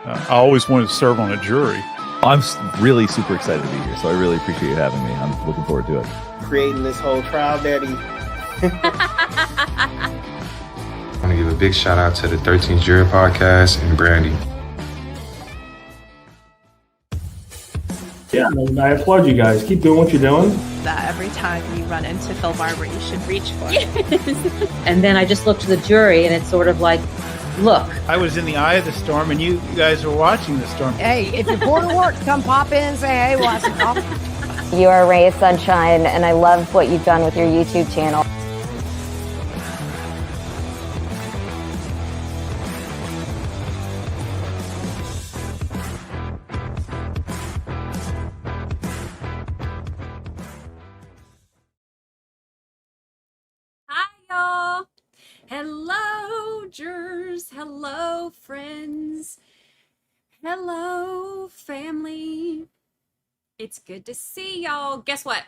I always wanted to serve on a jury. I'm really super excited to be here, so I really appreciate you having me. I'm looking forward to it. Creating this whole trial daddy. I want to give a big shout out to the 13th Jury Podcast and Brandy. Yeah, I applaud you guys. Keep doing what you're doing. That every time you run into Phil Barber, you should reach for it. And then I just looked to the jury, and it's sort of like, look. I was in the eye of the storm, and you guys were watching the storm. Hey, if you're bored of work, come pop in and say, hey, want some coffee? You are a ray of sunshine, and I love what you've done with your YouTube channel. Hello, jurors. Hello, friends. Hello, family. It's good to see y'all. Guess what?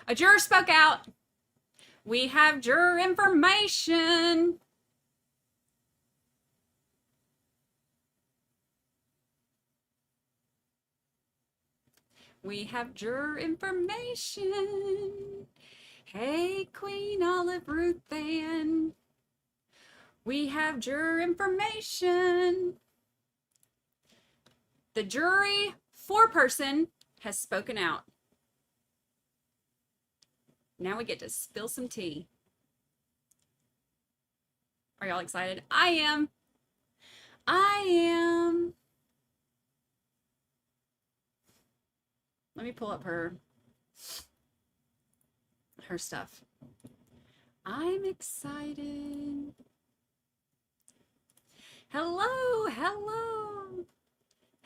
A juror spoke out. We have juror information. We have juror information. Hey, Queen Olive Ruth Van. We have juror information. The jury foreperson has spoken out. Now we get to spill some tea. Are y'all excited? I am. I am. Let me pull up her stuff. I'm excited. Hello, hello.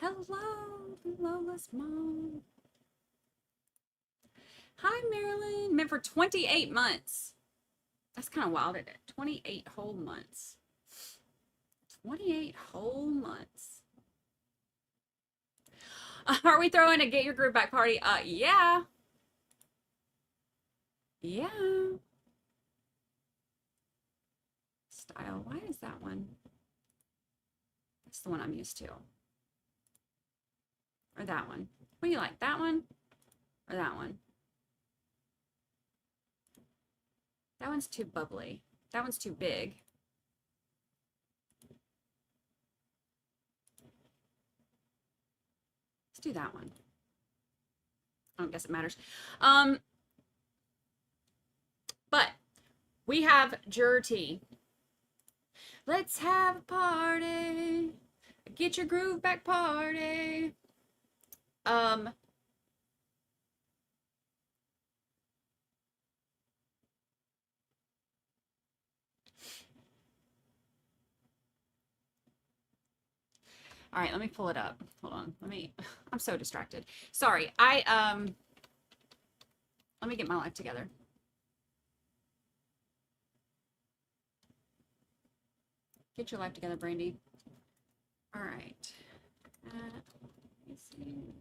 Hello, Lola's mom. Hi, Marilyn. Meant for 28 months. That's kind of wild, isn't it? 28 whole months. 28 whole months. Are we throwing a get your groove back party? Yeah. Yeah. Style. Why is that one? That's the one I'm used to. Or that one. What do you like? That one? Or that one? That one's too bubbly. That one's too big. Let's do that one. I don't guess it matters. But we have juror tea. Let's have a party. Get your groove back party. All right, let me pull it up. Hold on. I'm so distracted. Sorry. Let me get my life together. Get your life together, Brandy. All right. Let's see.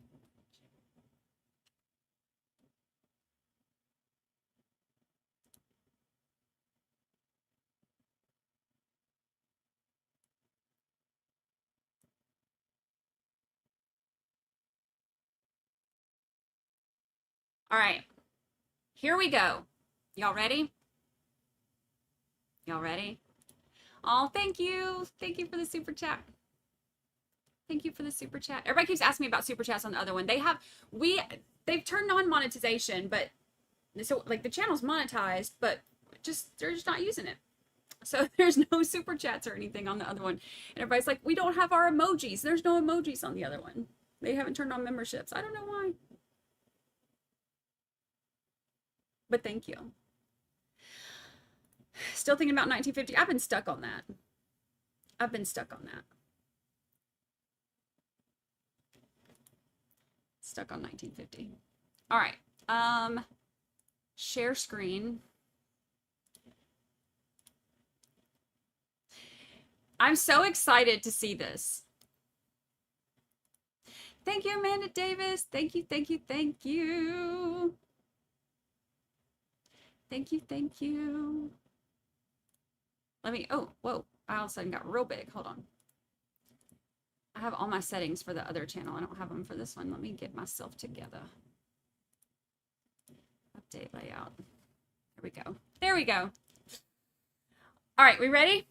All right. Here we go. Y'all ready? Y'all ready? Oh, thank you. Thank you for the super chat. Thank you for the super chat. Everybody keeps asking me about super chats on the other one. They've turned on monetization, but so like the channel's monetized, but they're just not using it. So there's no super chats or anything on the other one. And everybody's like, we don't have our emojis. There's no emojis on the other one. They haven't turned on memberships. I don't know why. But thank you. Still thinking about 1950. I've been stuck on that. I've been stuck on that. Stuck on 1950. All right. Share screen. I'm so excited to see this. Thank you, Amanda Davis. Thank you, thank you, thank you. Thank you, thank you. Oh, whoa. I all of a sudden got real big. Hold on. I have all my settings for the other channel. I don't have them for this one. Let me get myself together. Update layout. There we go. There we go. All right, we ready?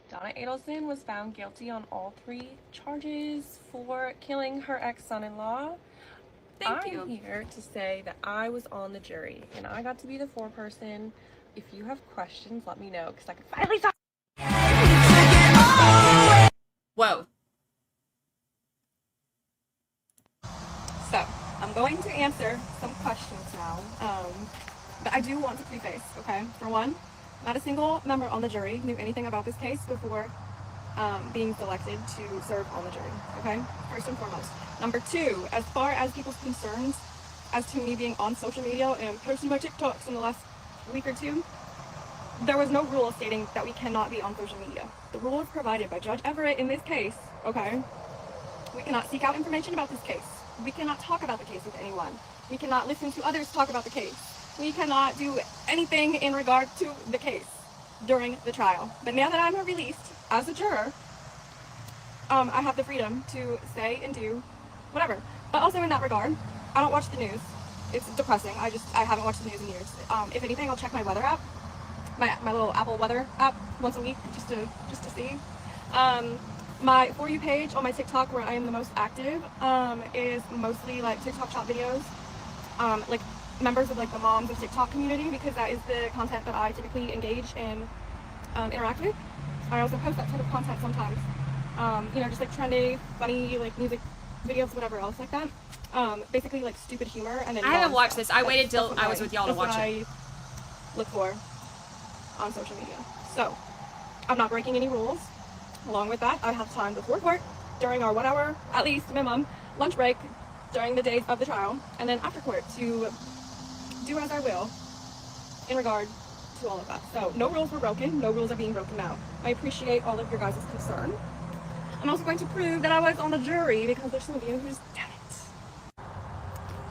Donna Adelson was found guilty on all 3 charges for killing her ex-son-in-law. Thank you. I'm here to say that I was on the jury and I got to be the foreperson. If you have questions, let me know because I can finally talk. Whoa. So, I'm going to answer some questions now. But I do want to preface, okay? For one, not a single member on the jury knew anything about this case before being selected to serve on the jury, okay? First and foremost. Number 2, as far as people's concerns as to me being on social media and posting my TikToks in the last week or 2, there was no rule stating that we cannot be on social media. The rule is provided by Judge Everett in this case, okay? We cannot seek out information about this case. We cannot talk about the case with anyone. We cannot listen to others talk about the case. We cannot do anything in regard to the case during the trial. But now that I'm released as a juror, I have the freedom to say and do whatever. But also in that regard, I don't watch the news. It's depressing. I haven't watched the news in years. If anything, I'll check my weather app, my little Apple weather app once a week just to see. My For You page on my TikTok, where I am the most active, is mostly like TikTok shop videos, like members of like the moms of TikTok community, because that is the content that I typically engage and interact with. I also post that type of content sometimes, you know, just like trendy, funny, like music videos, whatever else like that. Basically like stupid humor. And then I haven't watched this. I waited till I was with y'all to watch it. I look for on social media. So I'm not breaking any rules. Along with that, I have time before court, during our 1 hour, at least minimum, lunch break during the days of the trial, and then after court to do as I will in regard to all of that. So no rules were broken. No rules are being broken now. I appreciate all of your guys' concern. I'm also going to prove that I was on the jury because there's some of you who just doubt it.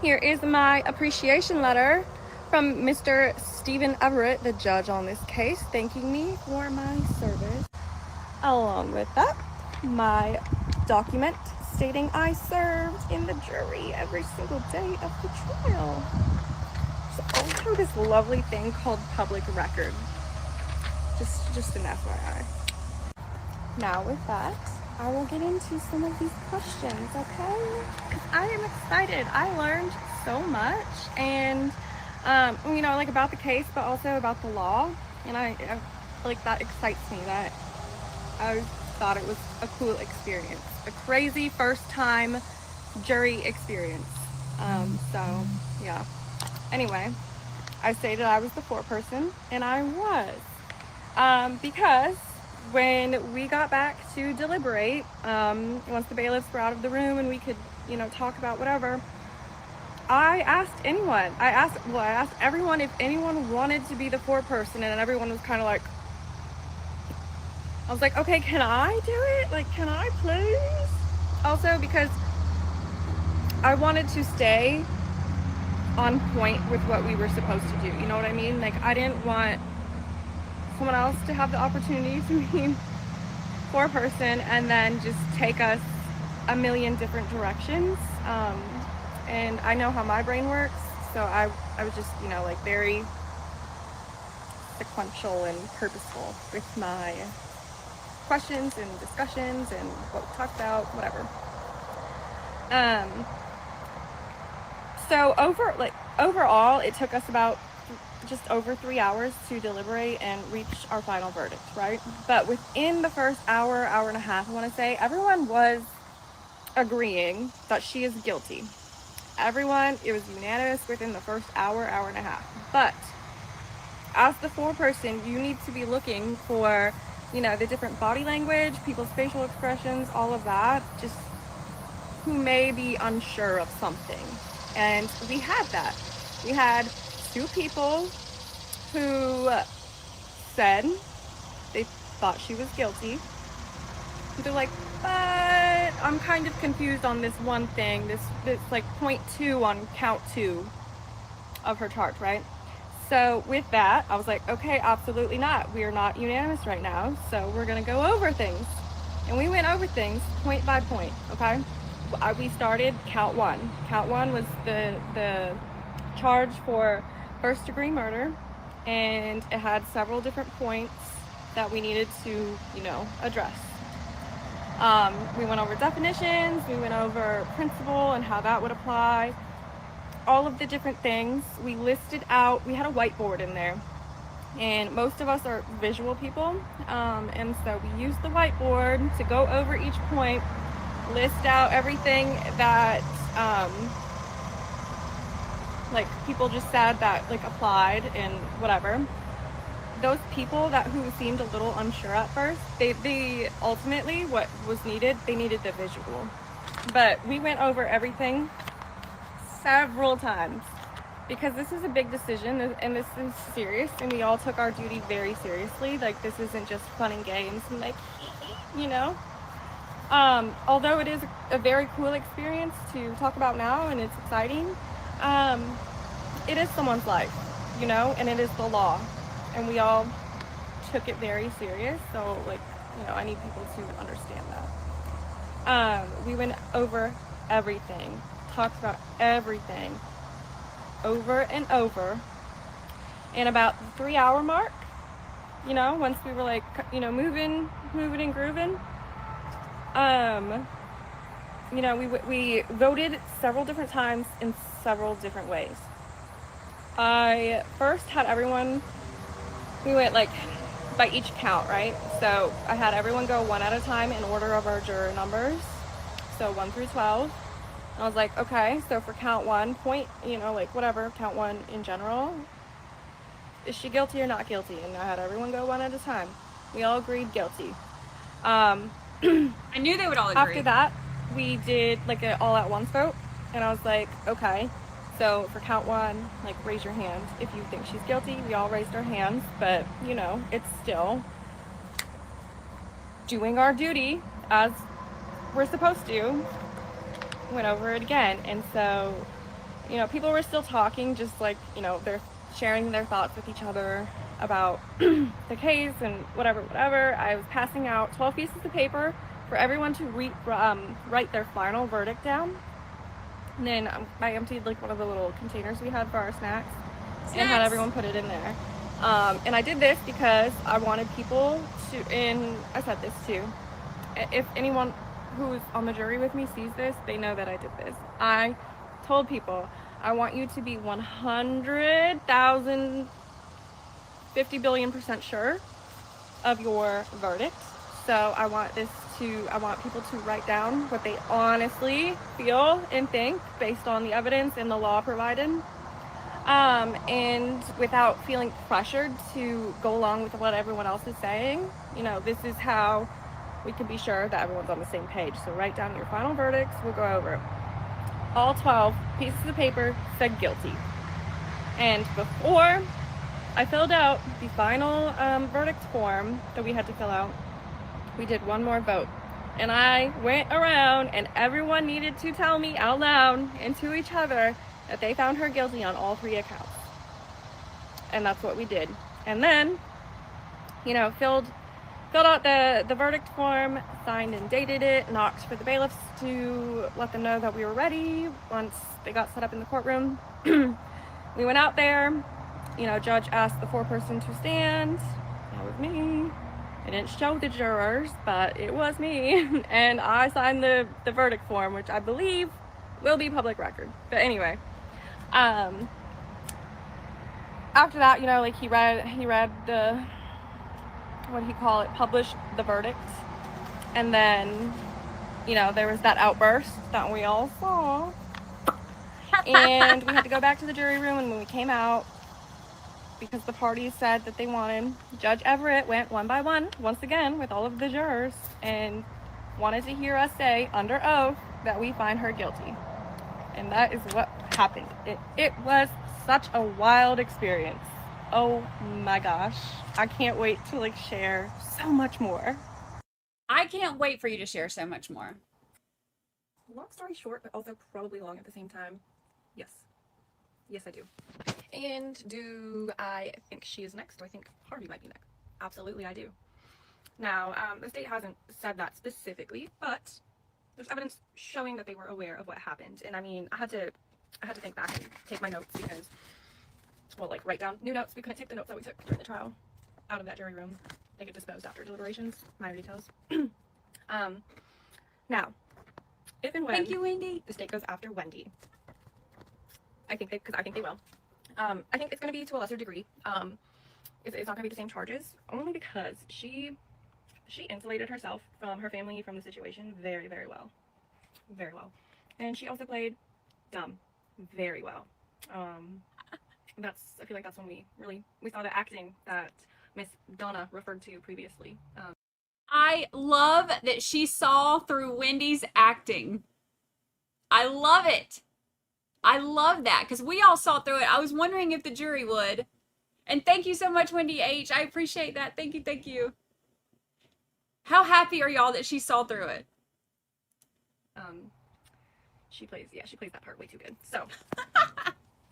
Here is my appreciation letter from Mr. Stephen Everett, the judge on this case, thanking me for my service. Along with that, my document stating I served in the jury every single day of the trial. There's also this lovely thing called public record. Just an FYI. Now with that, I will get into some of these questions, okay? Because I am excited. I learned so much, and you know, like about the case, but also about the law, and I like that excites me. That I thought it was a cool experience, a crazy first time jury experience. So yeah. Anyway, I stated I was the foreperson, and I was, because when we got back to deliberate, once the bailiffs were out of the room and we could, you know, talk about whatever, I asked everyone if anyone wanted to be the foreperson, and everyone was kind of like, I was like, okay, can I do it? Like, can I please? Also, because I wanted to stay on point with what we were supposed to do. You know what I mean? Like, I didn't want someone else to have the opportunity to be foreperson and then just take us a million different directions. And I know how my brain works, so I was just, you know, like very sequential and purposeful with my questions and discussions and what we talked about, whatever. So overall, it took us about just over 3 hours to deliberate and reach our final verdict, right? But within the first hour and a half, I want to say, everyone was agreeing that she is guilty. Everyone, it was unanimous within the first hour and a half. But as the foreperson, you need to be looking for, you know, the different body language, people's facial expressions, all of that, just who may be unsure of something. And we had that. We had 2 people who said they thought she was guilty. They're like, but I'm kind of confused on this one thing, this like 0.2 on count 2 of her charge, right? So with that, I was like, okay, absolutely not. We are not unanimous right now, so we're gonna go over things. And we went over things point by point, okay? We started count one. Count one was the charge for first degree murder, and it had several different points that we needed to, address. We went over definitions, we went over principle and how that would apply, all of the different things. We listed out, we had a whiteboard in there, and most of us are visual people, and so we used the whiteboard to go over each point, list out everything that like people just said that like applied and whatever. Those people who seemed a little unsure at first, they ultimately, what was needed, they needed the visual. But we went over everything several times because this is a big decision and this is serious, and we all took our duty very seriously. Like, this isn't just fun and games and like, although it is a very cool experience to talk about now and it's exciting, it is someone's life, and it is the law. And we all took it very serious, so like, I need people to understand that. We went over everything, talked about everything, over and over. And about the 3 hour mark, once we were like, moving and grooving, we voted several different times in several different ways. I first had everyone. We went like by each count, right? So I had everyone go one at a time in order of our juror numbers. So 1 through 12. And I was like, okay, so for count one, count one in general, is she guilty or not guilty? And I had everyone go one at a time. We all agreed guilty. I knew they would all agree. After that, we did like an all at once vote. And I was like, okay, so for count one, like, raise your hand if you think she's guilty. We all raised our hands, but it's still doing our duty as we're supposed to. Went over it again, and so people were still talking, just like they're sharing their thoughts with each other about the case and whatever. I was passing out 12 pieces of paper for everyone to write their final verdict down. And then I emptied like one of the little containers we had for our snacks and had everyone put it in there. And I did this because I wanted people to, and I said this too, if anyone who's on the jury with me sees this, they know that I did this. I told people, I want you to be 100,000, 50 billion% sure of your verdict. So I want people to write down what they honestly feel and think based on the evidence and the law provided, and without feeling pressured to go along with what everyone else is saying. This is how we can be sure that everyone's on the same page. So write down your final verdicts. We'll go over it. All 12 pieces of paper said guilty. And before I filled out the final verdict form that we had to fill out, we did one more vote. And I went around and everyone needed to tell me out loud and to each other that they found her guilty on all 3 accounts. And that's what we did. And then, filled out the verdict form, signed and dated it, knocked for the bailiffs to let them know that we were ready once they got set up in the courtroom. We went out there, judge asked the foreperson to stand. That was me. I didn't show the jurors, but it was me. And I signed the verdict form, which I believe will be public record. But anyway, after that, he read the, published the verdict. And then, there was that outburst that we all saw. And we had to go back to the jury room, and when we came out, because the parties said that they wanted, Judge Everett went one by one, once again, with all of the jurors, and wanted to hear us say, under oath, that we find her guilty. And that is what happened. It was such a wild experience. Oh my gosh. I can't wait to share so much more. I can't wait for you to share so much more. Long story short, but also probably long at the same time. Yes, I do. And do I think she is next? Do I think Harvey might be next? Absolutely, I do. Now, the state hasn't said that specifically, but there's evidence showing that they were aware of what happened. And I mean, I had to think back and take my notes because, well, like write down new notes. We couldn't take the notes that we took during the trial out of that jury room. They get disposed after deliberations. Minor details. Now, if and when Thank you, Wendy. the state goes after Wendy, I think they will. I think it's going to be to a lesser degree. It's not going to be the same charges, only because she insulated herself from her family, from the situation very, very well. Very well. And she also played dumb very well. I feel like that's when we saw the acting that Miss Donna referred to previously. I love that she saw through Wendy's acting. I love it. I love that because we all saw through it. I was wondering if the jury would. And thank you so much, Wendy H. I appreciate that. Thank you, thank you. How happy are y'all that she saw through it? She plays that part way too good. So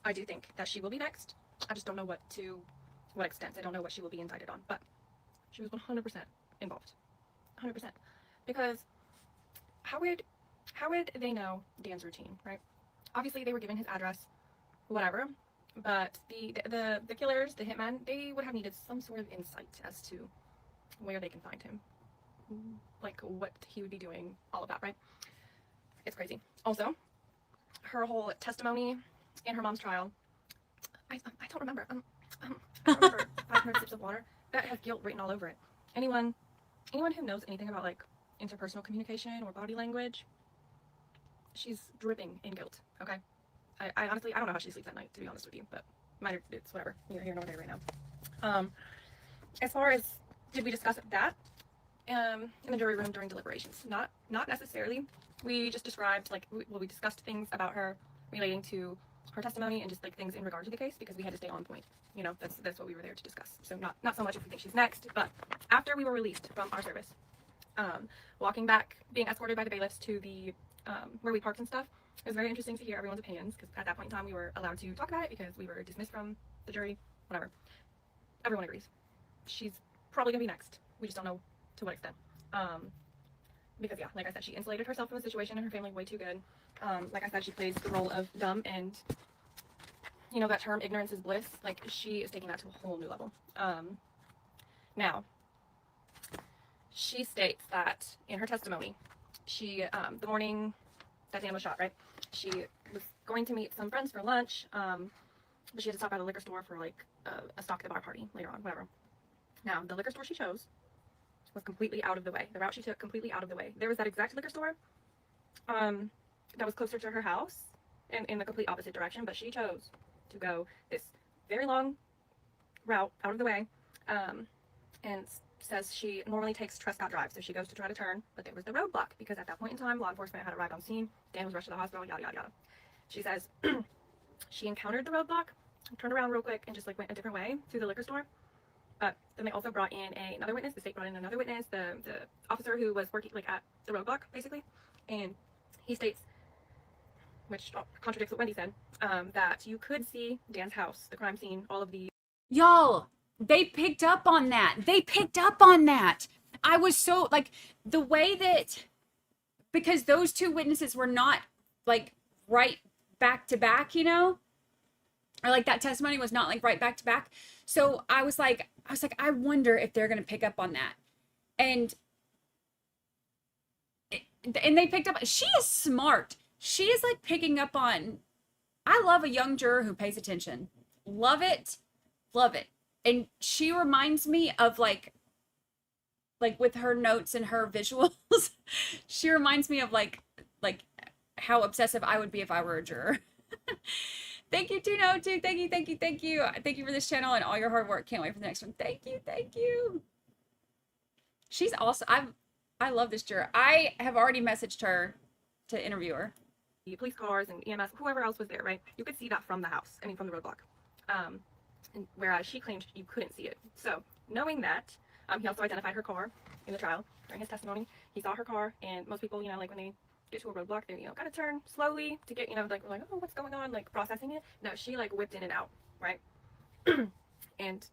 I do think that she will be next. I just don't know what extent. I don't know what she will be indicted on, but she was 100% involved. 100%. Because how would they know Dan's routine, right? Obviously they were given his address, whatever, but the killers, the hitmen, they would have needed some sort of insight as to where they can find him, like what he would be doing, all of that, right? It's crazy. Also, her whole testimony in her mom's trial, I don't remember. I don't remember 500 sips of water that has guilt written all over it. Anyone who knows anything about like interpersonal communication or body language, she's dripping in guilt. Okay, I honestly, I don't know how she sleeps at night, to be honest with you, but it's whatever. Neither here nor there right now. As far as did we discuss that in the jury room during deliberations? Not necessarily. We just described we discussed things about her relating to her testimony and just like things in regard to the case because we had to stay on point. You know, that's what we were there to discuss. So not so much if we think she's next, but after we were released from our service, walking back, being escorted by the bailiffs to the where we parked and stuff, it was very interesting to hear everyone's opinions because at that point in time we were allowed to talk about it because we were dismissed from the jury, whatever. Everyone agrees. She's probably gonna be next. We just don't know to what extent. Because yeah, like I said, she insulated herself from the situation and her family way too good. Like I said, she plays the role of dumb, and you know that term ignorance is bliss. Like she is taking that to a whole new level. Now, she states that in her testimony, she the morning that Dan was shot, right? She was going to meet some friends for lunch, but she had to stop by the liquor store for like a stock at the bar party later on, whatever. Now, the liquor store she chose was completely out of the way. The route she took completely out of the way. There was that exact liquor store that was closer to her house and in the complete opposite direction, but she chose to go this very long route out of the way, and says she normally takes Trescott Drive, so she goes to try to turn, but there was the roadblock because at that point in time law enforcement had arrived on scene. Dan was rushed to the hospital, yada yada yada. She says she encountered the roadblock, turned around real quick and just like went a different way to the liquor store. But then they also brought in another witness. The state brought in another witness, the officer who was working like at the roadblock, basically. And he states, which contradicts what Wendy said, that you could see Dan's house, the crime scene, all of the... Y'all, they picked up on that. They picked up on that. I was so, like, the way that... Because those two witnesses were not, like, right back to back, you know? Or, like, that testimony was not, like, right back to back. So I was like, I wonder if they're going to pick up on that. And they picked up. She is smart. She is like picking up on. I love a young juror who pays attention. Love it. Love it. And she reminds me of like with her notes and her visuals, she reminds me of like how obsessive I would be if I were a juror. Thank you, Tuno, too. Thank you. Thank you for this channel and all your hard work. Can't wait for the next one. Thank you. She's awesome. I love this juror. I have already messaged her to interview her. The police cars and EMS, whoever else was there, right? You could see that from the house. I mean, from the roadblock. And whereas she claimed you couldn't see it. So, knowing that, he also identified her car in the trial during his testimony. He saw her car, and most people, you know, like when they get to a roadblock, they, you know, gotta turn slowly to get, you know, like, we're like, oh, what's going on, like processing it. No, she like whipped in and out right? And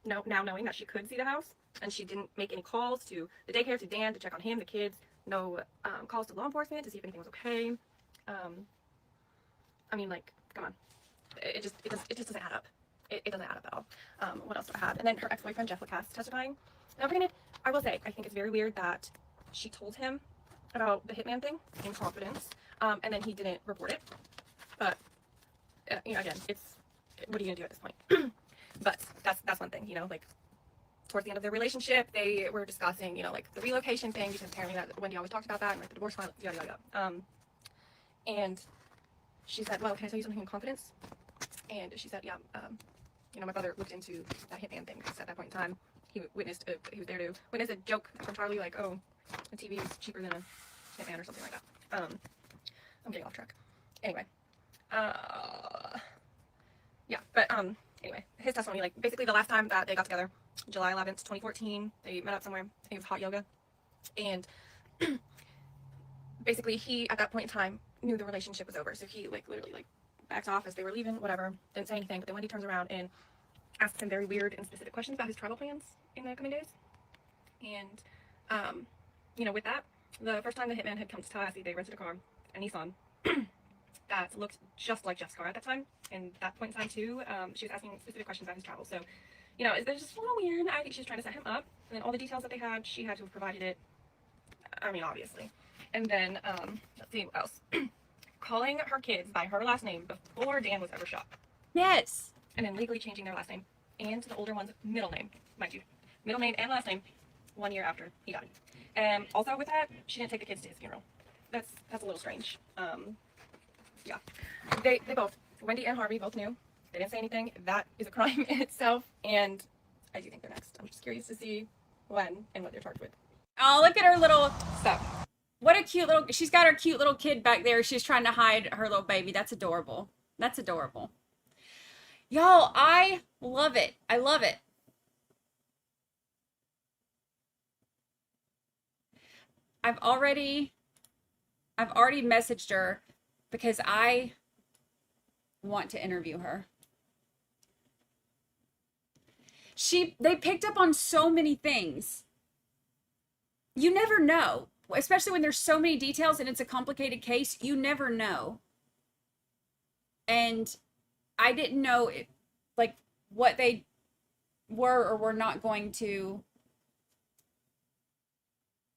now knowing that she could see the house, and she didn't make any calls to the daycare, to Dan, to check on him, the kids, no calls to law enforcement to see if anything was okay. I mean, like, come on. It just doesn't add up. It doesn't add up at all. What else do I have? And then her ex-boyfriend, Jeff Lacasse, testifying. Now, granted, I will say, I think it's very weird that she told him about the hitman thing in confidence, and then he didn't report it. But, you know, again, what are you gonna do at this point? But that's one thing, you know, like, towards the end of their relationship, they were discussing, you know, like, the relocation thing, because apparently that Wendy always talked about that, and like the divorce file, yada yada yada. And she said, well, can I tell you something in confidence? And she said, yeah, you know, my brother looked into that hitman thing, because at that point in time, he was there to witness a joke from Charlie, like, oh, a TV is cheaper than a hitman or something like that. I'm getting off track. Anyway, yeah, but anyway, his testimony, like, basically the last time that they got together, July 11th, 2014, they met up somewhere. It was hot yoga, and basically he, at that point in time, knew the relationship was over, so he, like, literally, like, backed off as they were leaving, whatever, didn't say anything. But then Wendy turns around and asks him very weird and specific questions about his travel plans in the coming days. And you know, with that, the first time the hitman had come to Tallahassee, they rented a car, a Nissan, that looked just like Jeff's car at that time. And that point in time too, she was asking specific questions about his travel. So, you know, it's just a little weird. I think she was trying to set him up. And then all the details that they had, she had to have provided it. I mean, obviously. And then, let's see what else. Calling her kids by her last name before Dan was ever shot. Yes. And then legally changing their last name and the older one's middle name, mind you. Middle name and last name 1 year after he died. And also with that, she didn't take the kids to his funeral. That's a little strange. Yeah. They both, Wendy and Harvey, both knew. They didn't say anything. That is a crime in itself. And I do think they're next. I'm just curious to see when and what they're charged with. Oh, look at her little stuff. What a cute little, she's got her cute little kid back there. She's trying to hide her little baby. That's adorable. That's adorable. Y'all, I love it. I love it. I've already messaged her because I want to interview her. They picked up on so many things. You never know. Especially when there's so many details and it's a complicated case, you never know. And I didn't know like what they were or were not going to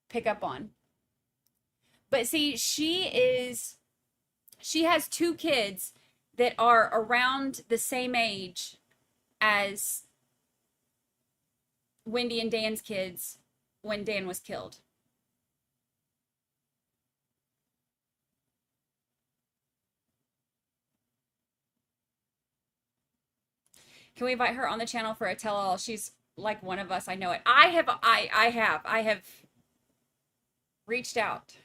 pick up on. But see, she has 2 kids that are around the same age as Wendy and Dan's kids when Dan was killed. Can we invite her on the channel for a tell-all? She's like one of us. I know it. I have reached out.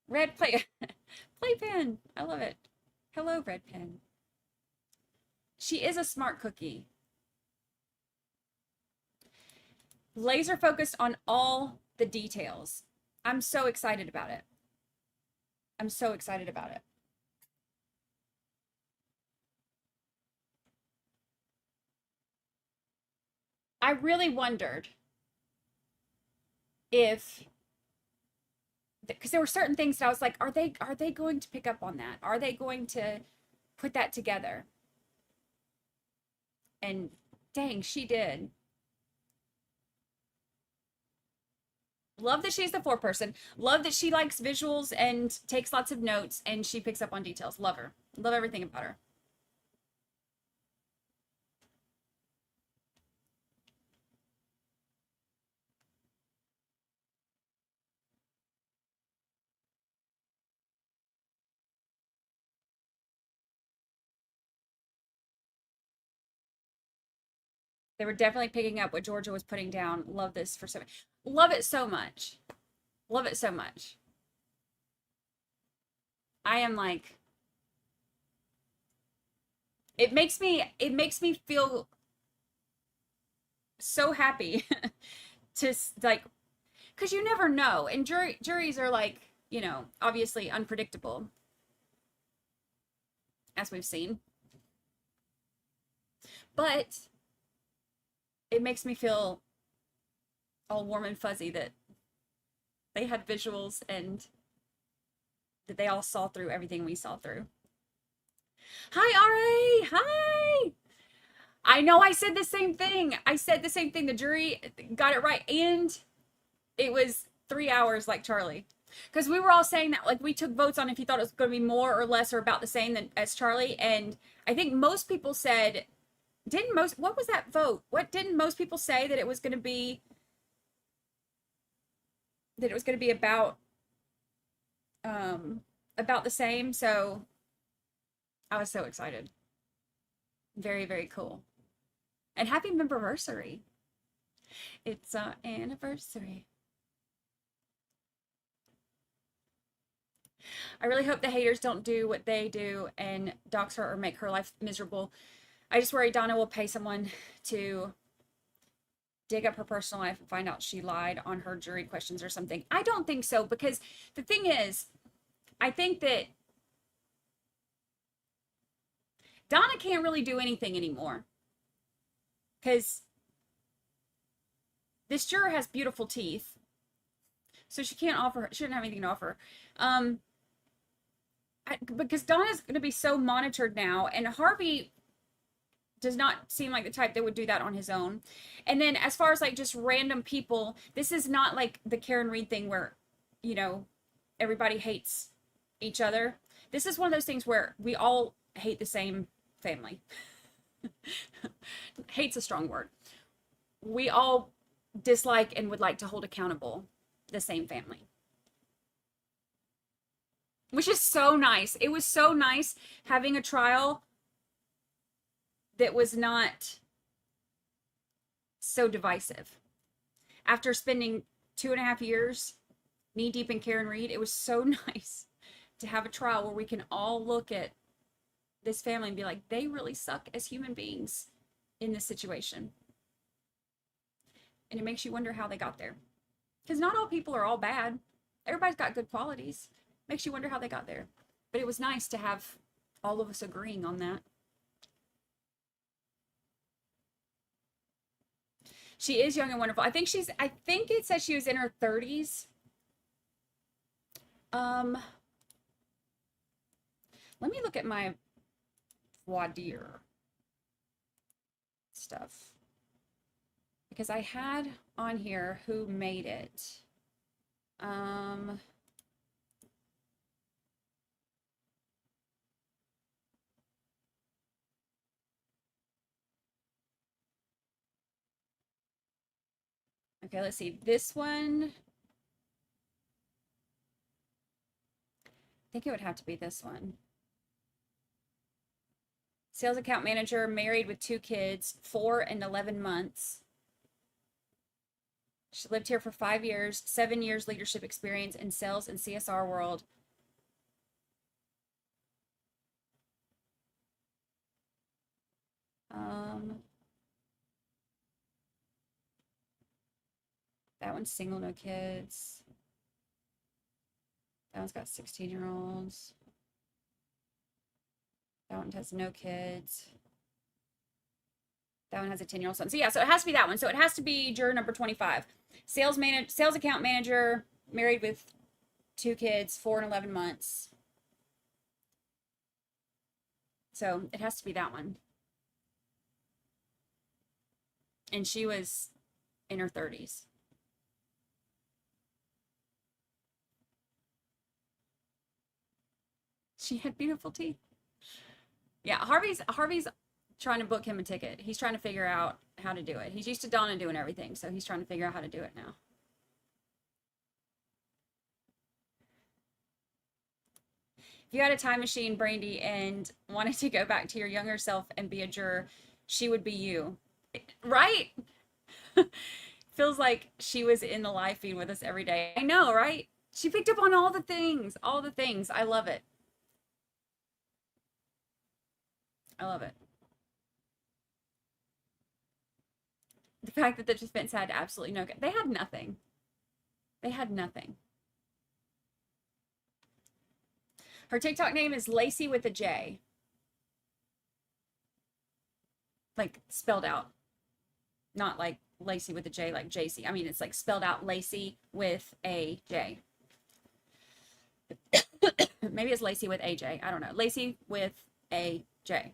Red playpen. I love it. Hello, Red Pen. She is a smart cookie. Laser focused on all the details. I'm so excited about it. I'm so excited about it. I really wondered if, because there were certain things that I was like, are they going to pick up on that? Are they going to put that together? And dang, she did. Love that she's the 4-person. Love that she likes visuals and takes lots of notes and she picks up on details. Love her. Love everything about her. They were definitely picking up what Georgia was putting down. Love this for so much. Love it so much. Love it so much. I am like, it makes me feel so happy to like, because you never know. And juries are like, you know, obviously unpredictable. as we've seen. But it makes me feel all warm and fuzzy that they had visuals and that they all saw through everything we saw through. Hi, RA. Hi. I know I said the same thing. The jury got it right. And it was 3 hours like Charlie. Because we were all saying that, like, we took votes on if you thought it was going to be more or less or about the same as Charlie. And I think most people said, what was that vote? Didn't most people say that it was going to be, about the same? So I was so excited. Very, very cool. And happy memberversary. It's our anniversary. I really hope the haters don't do what they do and dox her or make her life miserable. I just worry Donna will pay someone to dig up her personal life and find out she lied on her jury questions or something. I don't think so, because the thing is, I think that Donna can't really do anything anymore, because this juror has beautiful teeth, so she shouldn't have anything to offer. Because Donna's going to be so monitored now, and Harvey does not seem like the type that would do that on his own. And then as far as like just random people, this is not like the Karen Reed thing where, you know, everybody hates each other. This is one of those things where we all hate the same family. Hate's a strong word. We all dislike and would like to hold accountable the same family. Which is so nice. It was so nice having a trial that was not so divisive. After spending 2.5 years knee deep in Karen Reed, it was so nice to have a trial where we can all look at this family and be like, they really suck as human beings in this situation. And it makes you wonder how they got there. Because not all people are all bad. Everybody's got good qualities. Makes you wonder how they got there. But it was nice to have all of us agreeing on that. She is young and wonderful. I think it says she was in her 30s. Let me look at my voir dire stuff, because I had on here who made it. Okay, let's see. This one, I think it would have to be this one. Sales account manager, married with 2 kids, 4 and 11 months. She lived here for 5 years, 7 years leadership experience in sales and CSR world. That one's single, no kids. That one's got 16-year-olds. That one has no kids. That one has a 10-year-old son. So yeah, so it has to be that one. So it has to be juror number 25. Sales account manager, married with 2 kids, 4 and 11 months. So it has to be that one. And she was in her 30s. She had beautiful teeth. Yeah, Harvey's trying to book him a ticket. He's trying to figure out how to do it. He's used to Donna doing everything, so he's trying to figure out how to do it now. If you had a time machine, Brandy, and wanted to go back to your younger self and be a juror, she would be you. Right? Feels like she was in the live feed with us every day. I know, right? She picked up on all the things. All the things. I love it. I love it. The fact that the defense had absolutely no... They had nothing. They had nothing. Her TikTok name is Lacey with a J. like spelled out, not like Lacey with a J, like JC. I mean, it's like spelled out Lacey with a J. Maybe it's Lacey with AJ. I don't know. Lacey with a J.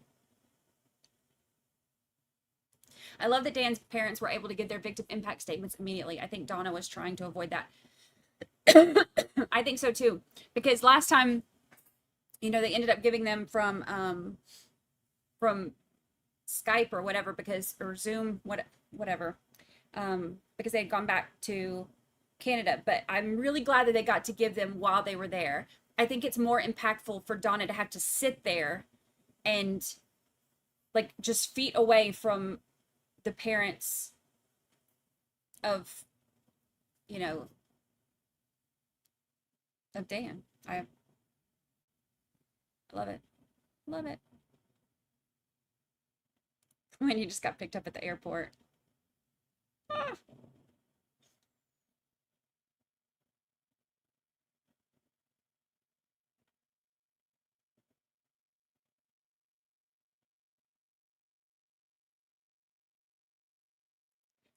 I love that Dan's parents were able to give their victim impact statements immediately. I think Donna was trying to avoid that. I think so too, because last time, you know, they ended up giving them from Skype or whatever, because, or Zoom, whatever, because they had gone back to Canada. But I'm really glad that they got to give them while they were there. I think it's more impactful for Donna to have to sit there and like just feet away from the parents of, you know, of Dan. I love it. Love it. When you just got picked up at the airport. Ah.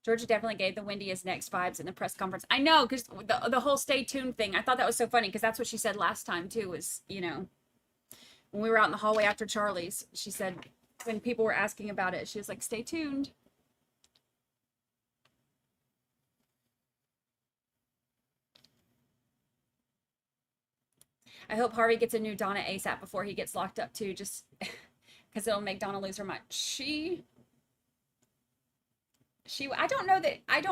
Georgia definitely gave the Wendy is next vibes in the press conference. I know, because the whole stay tuned thing, I thought that was so funny, because that's what she said last time too, was, you know, when we were out in the hallway after Charlie's, she said, when people were asking about it, she was like, stay tuned. I hope Harvey gets a new Donna ASAP before he gets locked up too, just because it'll make Donna lose her mind. I don't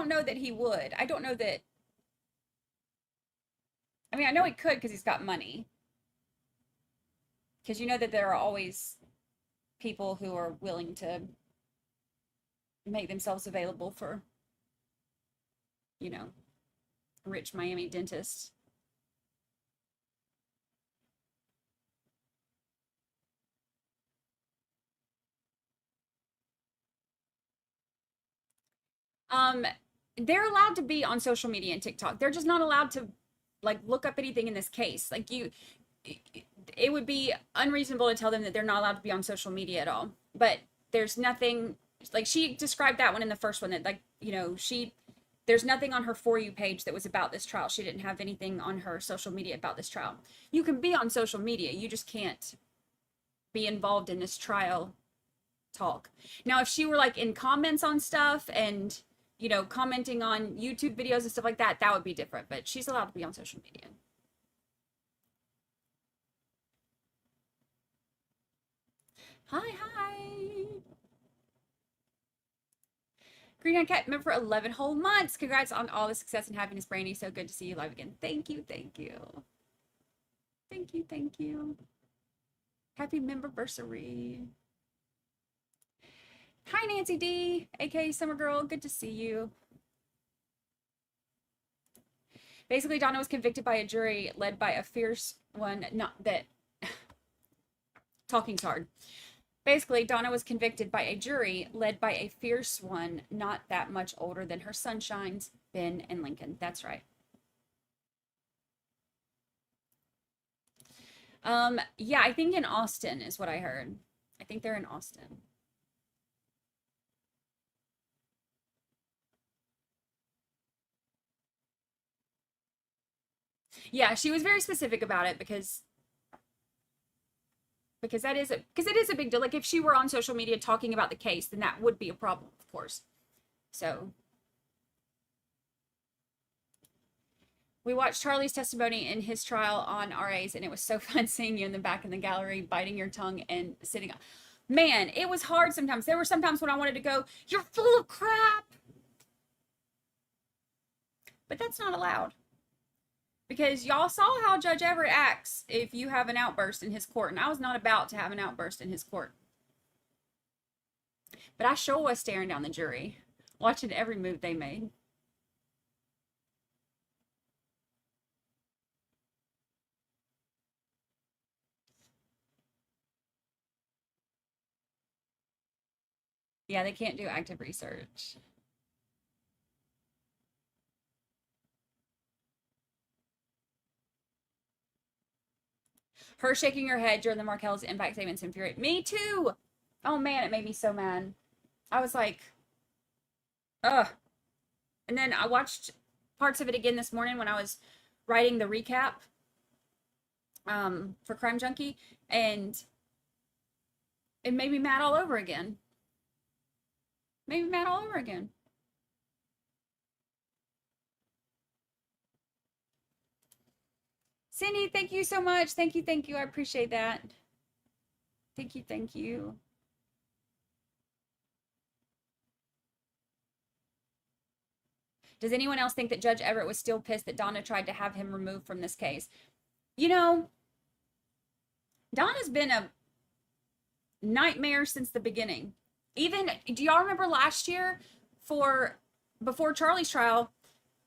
know that he would. I don't know that. I mean, I know he could because he's got money. Because you know that there are always people who are willing to make themselves available for, you know, rich Miami dentists. They're allowed to be on social media and TikTok. They're just not allowed to like look up anything in this case. Like it would be unreasonable to tell them that they're not allowed to be on social media at all. But there's nothing, like she described that one in the first one, that like, you know, there's nothing on her For You page that was about this trial. She didn't have anything on her social media about this trial. You can be on social media, you just can't be involved in this trial talk. Now, if she were like in comments on stuff and, you know, commenting on YouTube videos and stuff like that, that would be different. But she's allowed to be on social media. Hi, hi. Green Eye Cat member for 11 whole months. Congrats on all the success and happiness, Brandy. So good to see you live again. Thank you, thank you. Thank you, thank you. Happy memberversary. Hi, Nancy D, aka Summer Girl. Good to see you. Basically, Donna was convicted by a jury led by a fierce one. Not that talking's hard. Basically, Donna was convicted by a jury led by a fierce one, not that much older than her sunshines, Ben and Lincoln. That's right. Yeah, I think in Austin is what I heard. I think they're in Austin. Yeah, she was very specific about it because it is a big deal. Like if she were on social media talking about the case, then that would be a problem, of course. So we watched Charlie's testimony in his trial on RAs, and it was so fun seeing you in the back in the gallery, biting your tongue and sitting up. Man, it was hard sometimes. There were sometimes when I wanted to go, "You're full of crap." But that's not allowed. Because y'all saw how Judge Everett acts if you have an outburst in his court. And I was not about to have an outburst in his court. But I sure was staring down the jury, watching every move they made. Yeah, they can't do active research. Her shaking her head during the Markel's impact statements infuriate me too. Oh man, it made me so mad. I was like, ugh. And then I watched parts of it again this morning when I was writing the recap for Crime Junkie, and it made me mad all over again. Made me mad all over again. Cindy, thank you so much. Thank you, thank you. I appreciate that. Thank you, thank you. Does anyone else think that Judge Everett was still pissed that Donna tried to have him removed from this case? You know, Donna's been a nightmare since the beginning. Even, do y'all remember last year before Charlie's trial,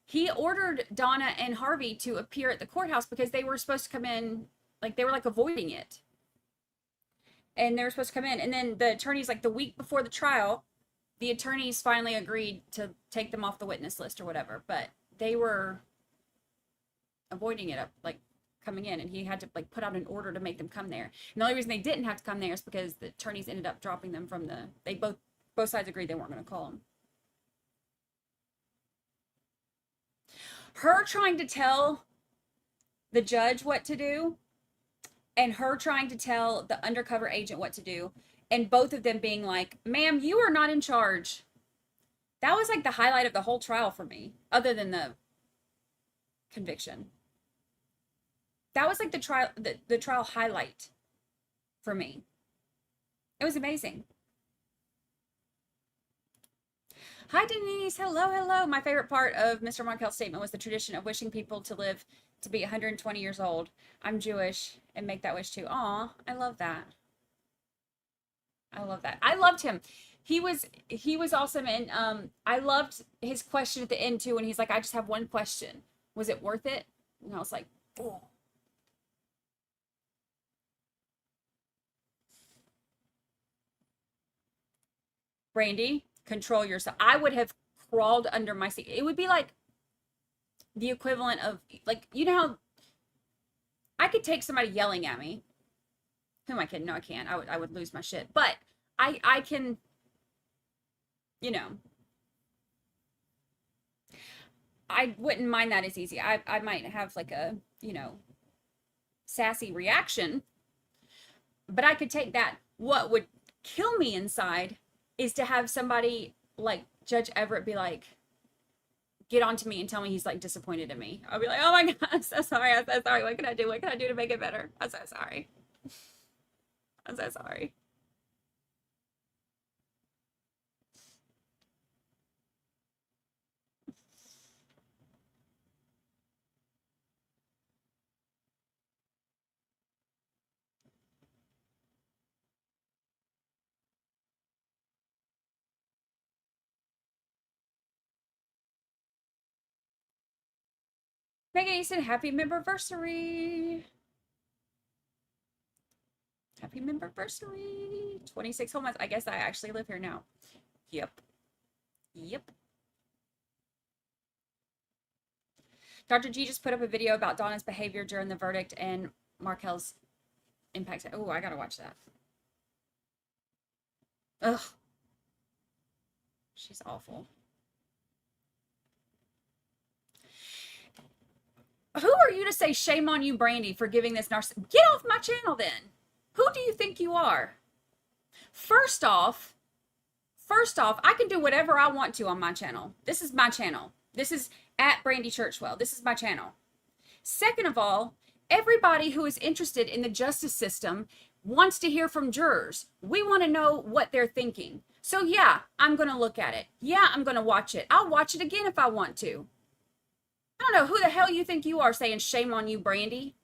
he ordered Donna and Harvey to appear at the courthouse because they were supposed to come in, like they were like avoiding it. And they were supposed to come in. And then the attorneys, like the week before the trial, the attorneys finally agreed to take them off the witness list or whatever, but they were avoiding it, like coming in, and he had to like put out an order to make them come there. And the only reason they didn't have to come there is because the attorneys ended up dropping them from they both sides agreed they weren't going to call them. Her trying to tell the judge what to do and her trying to tell the undercover agent what to do, and both of them being like, ma'am, you are not in charge. That was like the highlight of the whole trial for me, other than the conviction. That was like the trial highlight for me. It was amazing. Hi, Denise. Hello, hello. My favorite part of Mr. Markel's statement was the tradition of wishing people to live to be 120 years old. I'm Jewish and make that wish too. Aw, I love that. I love that. I loved him. He was awesome. And I loved his question at the end too, when he's like, I just have one question. Was it worth it? And I was like, oh. Brandy, control yourself. I would have crawled under my seat. It would be like the equivalent of, like, you know how I could take somebody yelling at me. Who am I kidding? No, I can't. I would lose my shit. But I can, you know, I wouldn't mind that as easy. I might have like a, you know, sassy reaction, but I could take that. What would kill me inside is to have somebody like Judge Everett be like, get onto me and tell me he's like disappointed in me. I'll be like, oh my God, I'm so sorry. I'm so sorry. What can I do? What can I do to make it better? I'm so sorry. I'm so sorry. Megan Easton, happy memberversary. Happy memberversary. 26 whole months. I guess I actually live here now. Yep. Yep. Dr. G just put up a video about Donna's behavior during the verdict and Markel's impact. Oh, I gotta watch that. Ugh. She's awful. Who are you to say shame on you, Brandy, for giving this narcissist? Get off my channel then. Who do you think you are? First off, I can do whatever I want to on my channel. This is my channel. This is at Brandy Churchwell. This is my channel. Second of all, everybody who is interested in the justice system wants to hear from jurors. We want to know what they're thinking. So yeah, I'm going to look at it. Yeah, I'm going to watch it. I'll watch it again if I want to. I don't know who the hell you think you are saying shame on you, Brandy.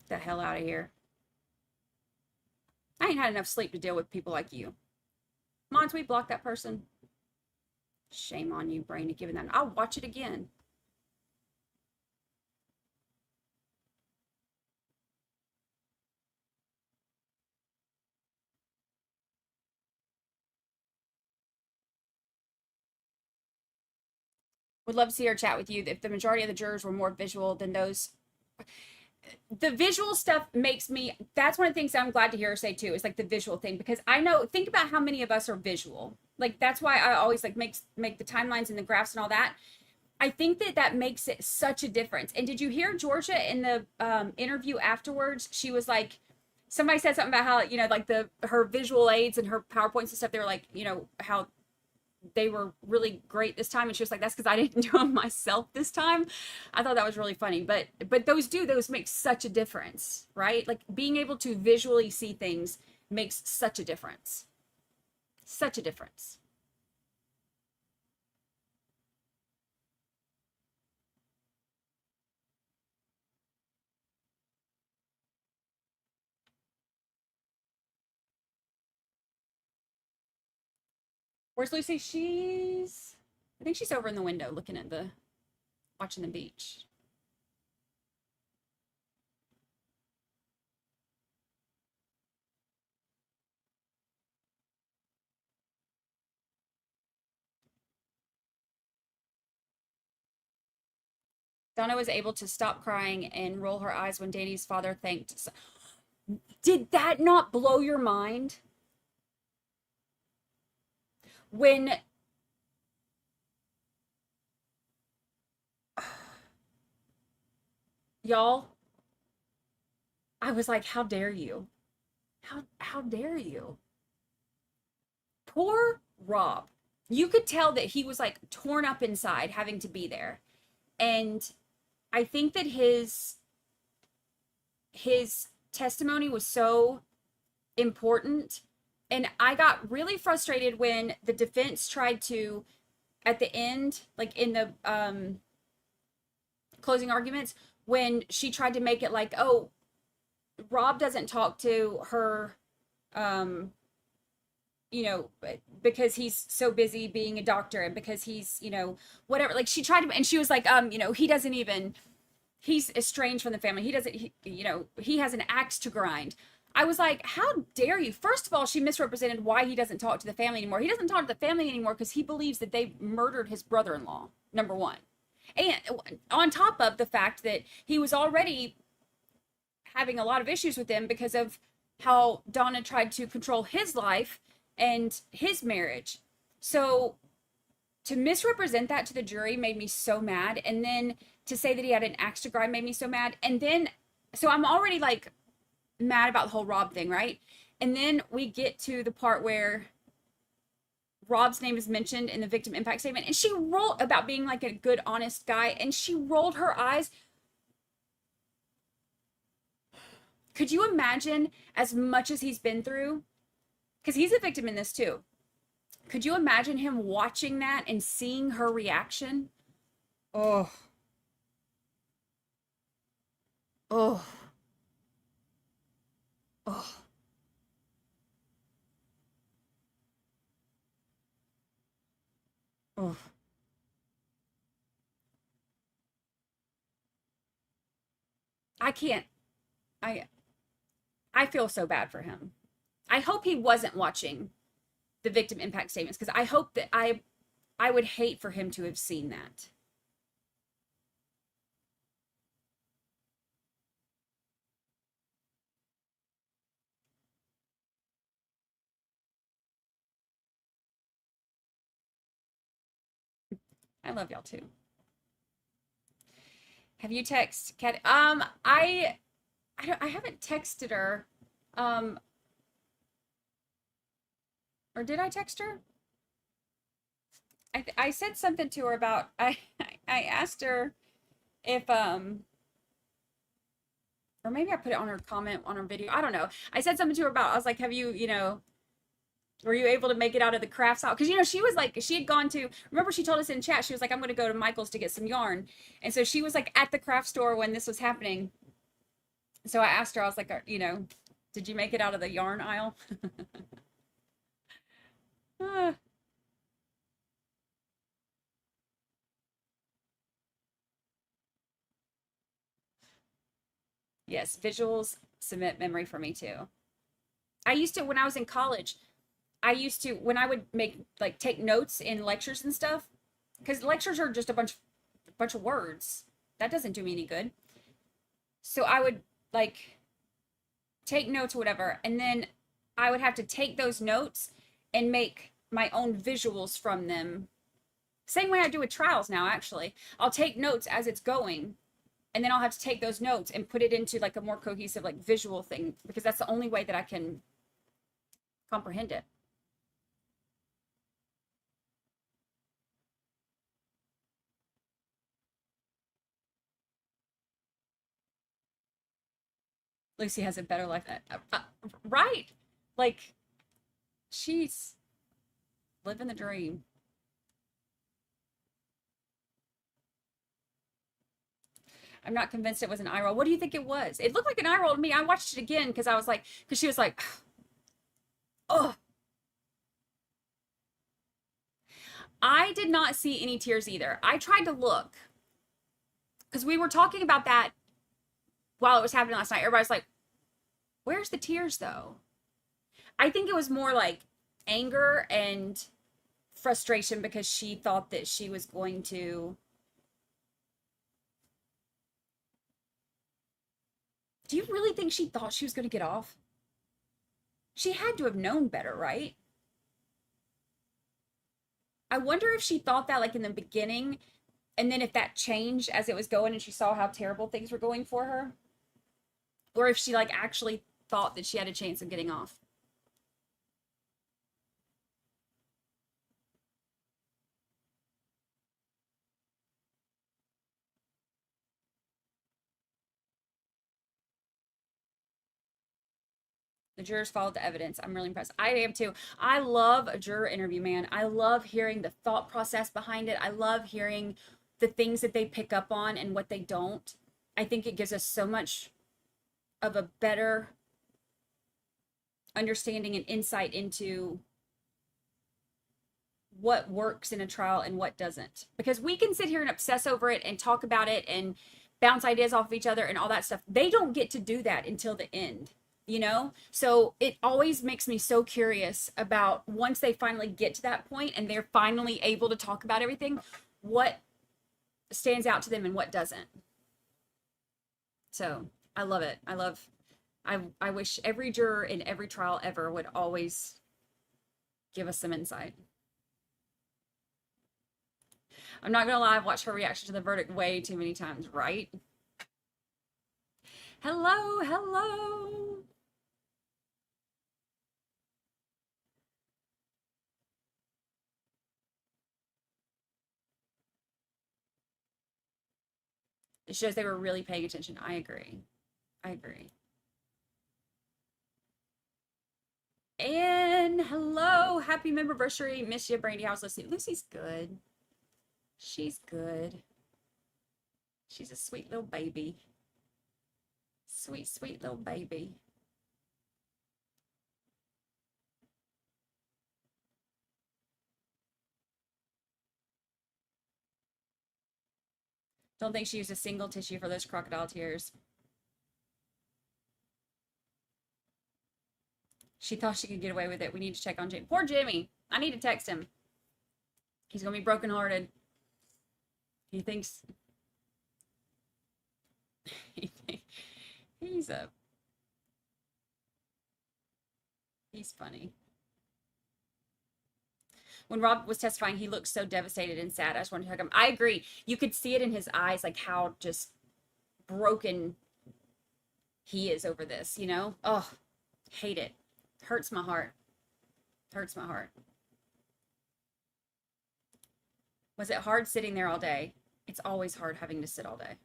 The hell out of here. I ain't had enough sleep to deal with people like you. Mons, we blocked that person. Shame on you, Brandy, giving that. I'll watch it again. Would love to see her chat with you if the majority of the jurors were more visual than those. the visual stuff makes me, that's one of the things I'm glad to hear her say too, is like the visual thing, because I know, think about how many of us are visual. Like that's why I always like make the timelines and the graphs and all that. I think that makes it such a difference. And did you hear Georgia in the interview afterwards? She was like, somebody said something about how, you know, like her visual aids and her PowerPoints and stuff, they were like, you know, how they were really great this time. And she was like, that's because I didn't do them myself this time. I thought that was really funny. But those make such a difference, right? Like being able to visually see things makes such a difference. Such a difference. Where's Lucy? I think she's over in the window looking at watching the beach. Donna was able to stop crying and roll her eyes when Danny's father thanked. Did that not blow your mind? When y'all, I was like, how dare you? How dare you? Poor Rob. You could tell that he was like torn up inside having to be there. And I think that his testimony was so important. And I got really frustrated when the defense tried to, at the end, like in the closing arguments, when she tried to make it like, oh, Rob doesn't talk to her, you know, because he's so busy being a doctor and because he's, you know, whatever. Like she tried to, and she was like, you know, he's estranged from the family. You know, he has an axe to grind. I was like, how dare you? First of all, she misrepresented why he doesn't talk to the family anymore. He doesn't talk to the family anymore because he believes that they murdered his brother-in-law, number one. And on top of the fact that he was already having a lot of issues with them because of how Donna tried to control his life and his marriage. So to misrepresent that to the jury made me so mad. And then to say that he had an axe to grind made me so mad. And then, so I'm already like mad about the whole Rob thing, right? And then we get to the part where Rob's name is mentioned in the victim impact statement, and she rolled about being like a good, honest guy, and she rolled her eyes. Could you imagine, as much as he's been through, because he's a victim in this too, could you imagine him watching that and seeing her reaction? Oh. Oh. Oh. Oh. I can't. I feel so bad for him. I hope he wasn't watching the victim impact statements, because I hope that I would hate for him to have seen that. I love y'all too. Have you texted Kat? I haven't texted her. Or did I text her? I said something to her about, I asked her if, or maybe I put it on her comment on her video. I don't know. I said something to her about, I was like, have you, you know, were you able to make it out of the crafts out? Because, you know, she was like, she had gone to, remember she told us in chat, she was like, I'm going to go to Michael's to get some yarn. And so she was like at the craft store when this was happening. So I asked her, I was like, you know, did you make it out of the yarn aisle? Yes, visuals cement memory for me too. I used to, when I was in college, when I would take notes in lectures and stuff, because lectures are just a bunch of words. That doesn't do me any good. So I would like take notes or whatever, and then I would have to take those notes and make my own visuals from them. Same way I do with trials now, actually. I'll take notes as it's going, and then I'll have to take those notes and put it into like a more cohesive, like visual thing, because that's the only way that I can comprehend it. Lucy has a better life. Right. Like, she's living the dream. I'm not convinced it was an eye roll. What do you think it was? It looked like an eye roll to me. I watched it again because I was like, because she was like, oh. I did not see any tears either. I tried to look because we were talking about that while it was happening last night. Everybody's like, where's the tears though? I think it was more like anger and frustration because she thought that she was going to. Do you really think she thought she was going to get off? She had to have known better, right? I wonder if she thought that like in the beginning, and then if that changed as it was going and she saw how terrible things were going for her. Or if she like actually thought that she had a chance of getting off. The jurors followed the evidence. I'm really impressed. I am too. I love a juror interview, man. I love hearing the thought process behind it. I love hearing the things that they pick up on and what they don't. I think it gives us so much of a better understanding and insight into what works in a trial and what doesn't. Because we can sit here and obsess over it and talk about it and bounce ideas off of each other and all that stuff. They don't get to do that until the end. You know, so it always makes me so curious about once they finally get to that point and they're finally able to talk about everything, what stands out to them and what doesn't. So I love it. I wish every juror in every trial ever would always give us some insight. I'm not gonna lie, I've watched her reaction to the verdict way too many times, right? Hello, hello. It shows they were really paying attention. I agree. I agree. And hello, happy memberversary. Miss you, Brandy. How's Lucy? Lucy's good. She's good. She's a sweet little baby. Sweet, sweet little baby. Don't think she used a single tissue for those crocodile tears. She thought she could get away with it. We need to check on Jimmy. Poor Jimmy. I need to text him. He's going to be brokenhearted. He thinks... He's funny. When Rob was testifying, he looked so devastated and sad. I just wanted to hug him. I agree. You could see it in his eyes, like how just broken he is over this, you know? Oh, hate it. Hurts my heart. Hurts my heart. Was it hard sitting there all day? It's always hard having to sit all day.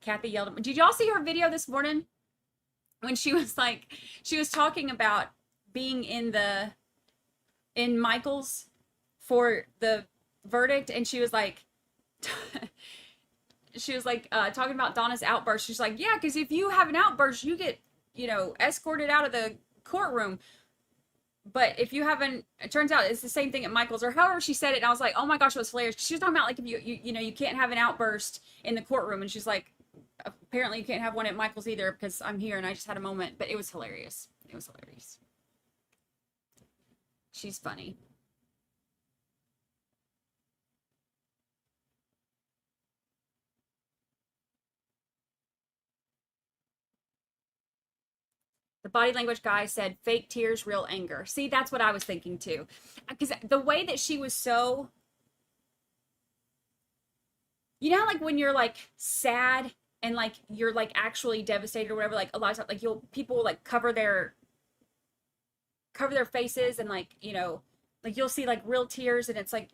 Kathy yelled at me. Did y'all see her video this morning? When she was like, she was talking about being in Michael's for the verdict, and she was like talking about Donna's outburst. She's like, yeah, because if you have an outburst, you get, you know, escorted out of the courtroom. But if you haven't, it turns out it's the same thing at Michael's, or however she said it. And I was like, oh my gosh, it was hilarious. She was talking about like if you know, you can't have an outburst in the courtroom, and she's like, apparently you can't have one at Michael's either because I'm here and I just had a moment. But it was hilarious. It was hilarious. She's funny. The body language guy said fake tears, real anger. See, that's what I was thinking too. Because the way that she was so, you know, like when you're like sad and like you're like actually devastated or whatever, like a lot of times, like people will like cover their faces and like, you know, like you'll see like real tears and it's like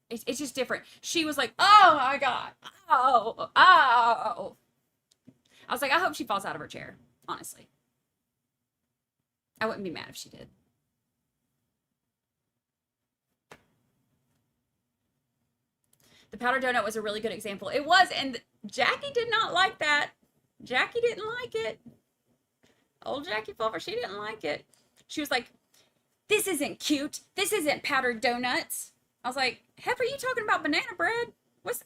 it's just different. She was like, oh my God. Oh. I was like, I hope she falls out of her chair, honestly. I wouldn't be mad if she did. The powder donut was a really good example. It was, and Jackie did not like that. Jackie didn't like it. Old Jackie Fulver, she didn't like it. She was like, this isn't cute. This isn't powdered donuts. I was like, Heifer, are you talking about banana bread? What?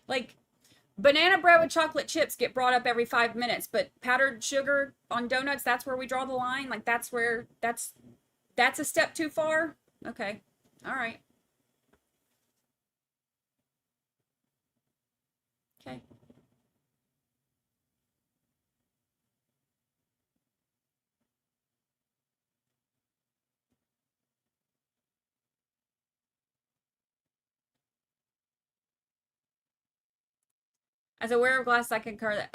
Like, banana bread with chocolate chips get brought up every 5 minutes, but powdered sugar on donuts, that's where we draw the line. Like, that's a step too far. Okay. All right. Okay. As a wearer of glasses, I concur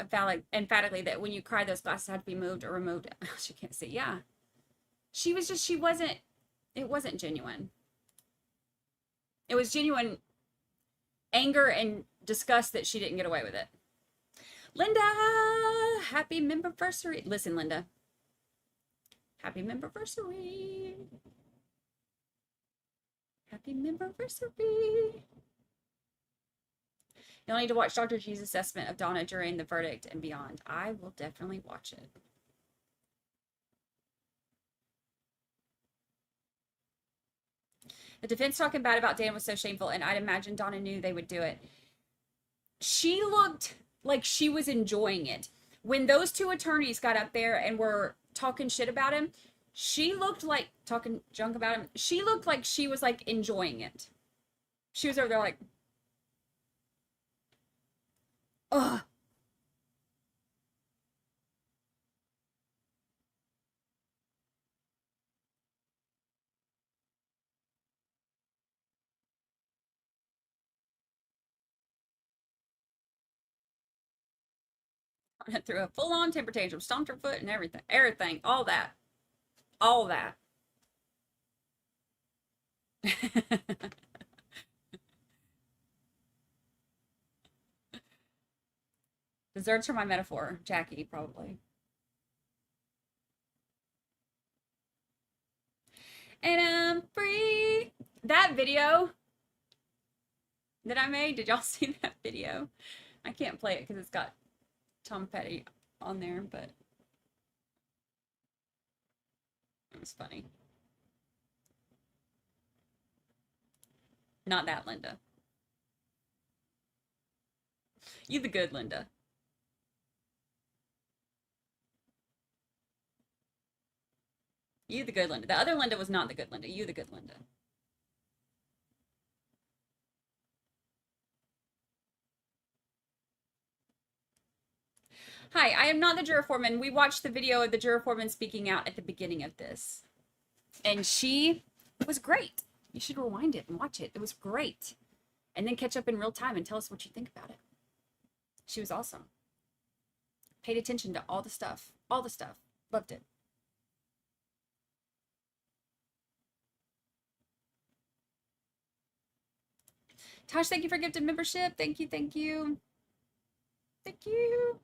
emphatically that when you cry, those glasses have to be moved or removed. She can't see. Yeah. It wasn't genuine. It was genuine anger and disgust that she didn't get away with it. Linda, happy memberversary. Listen, Linda. Happy memberversary. Happy memberversary. You'll need to watch Dr. G's assessment of Donna during the verdict and beyond. I will definitely watch it. The defense talking bad about Dan was so shameful, and I'd imagine Donna knew they would do it. She looked like she was enjoying it. When those two attorneys got up there and were talking shit about him, she looked like, talking junk about him, she looked like she was like enjoying it. She was over there like, ugh. Threw a full-on temper tantrum, stomped her foot and everything, all that. Desserts are my metaphor, Jackie, probably. And I'm free. That video that I made, did y'all see that video? I can't play it because it's got Tom Petty on there, but it was funny. Not that Linda. You the good Linda. You the good Linda. The other Linda was not the good Linda. You the good Linda. Hi, I am not the juror foreman. We watched the video of the juror foreman speaking out at the beginning of this. And she was great. You should rewind it and watch it. It was great. And then catch up in real time and tell us what you think about it. She was awesome. Paid attention to all the stuff. All the stuff. Loved it. Tosh, thank you for gifted membership. Thank you, thank you. Thank you.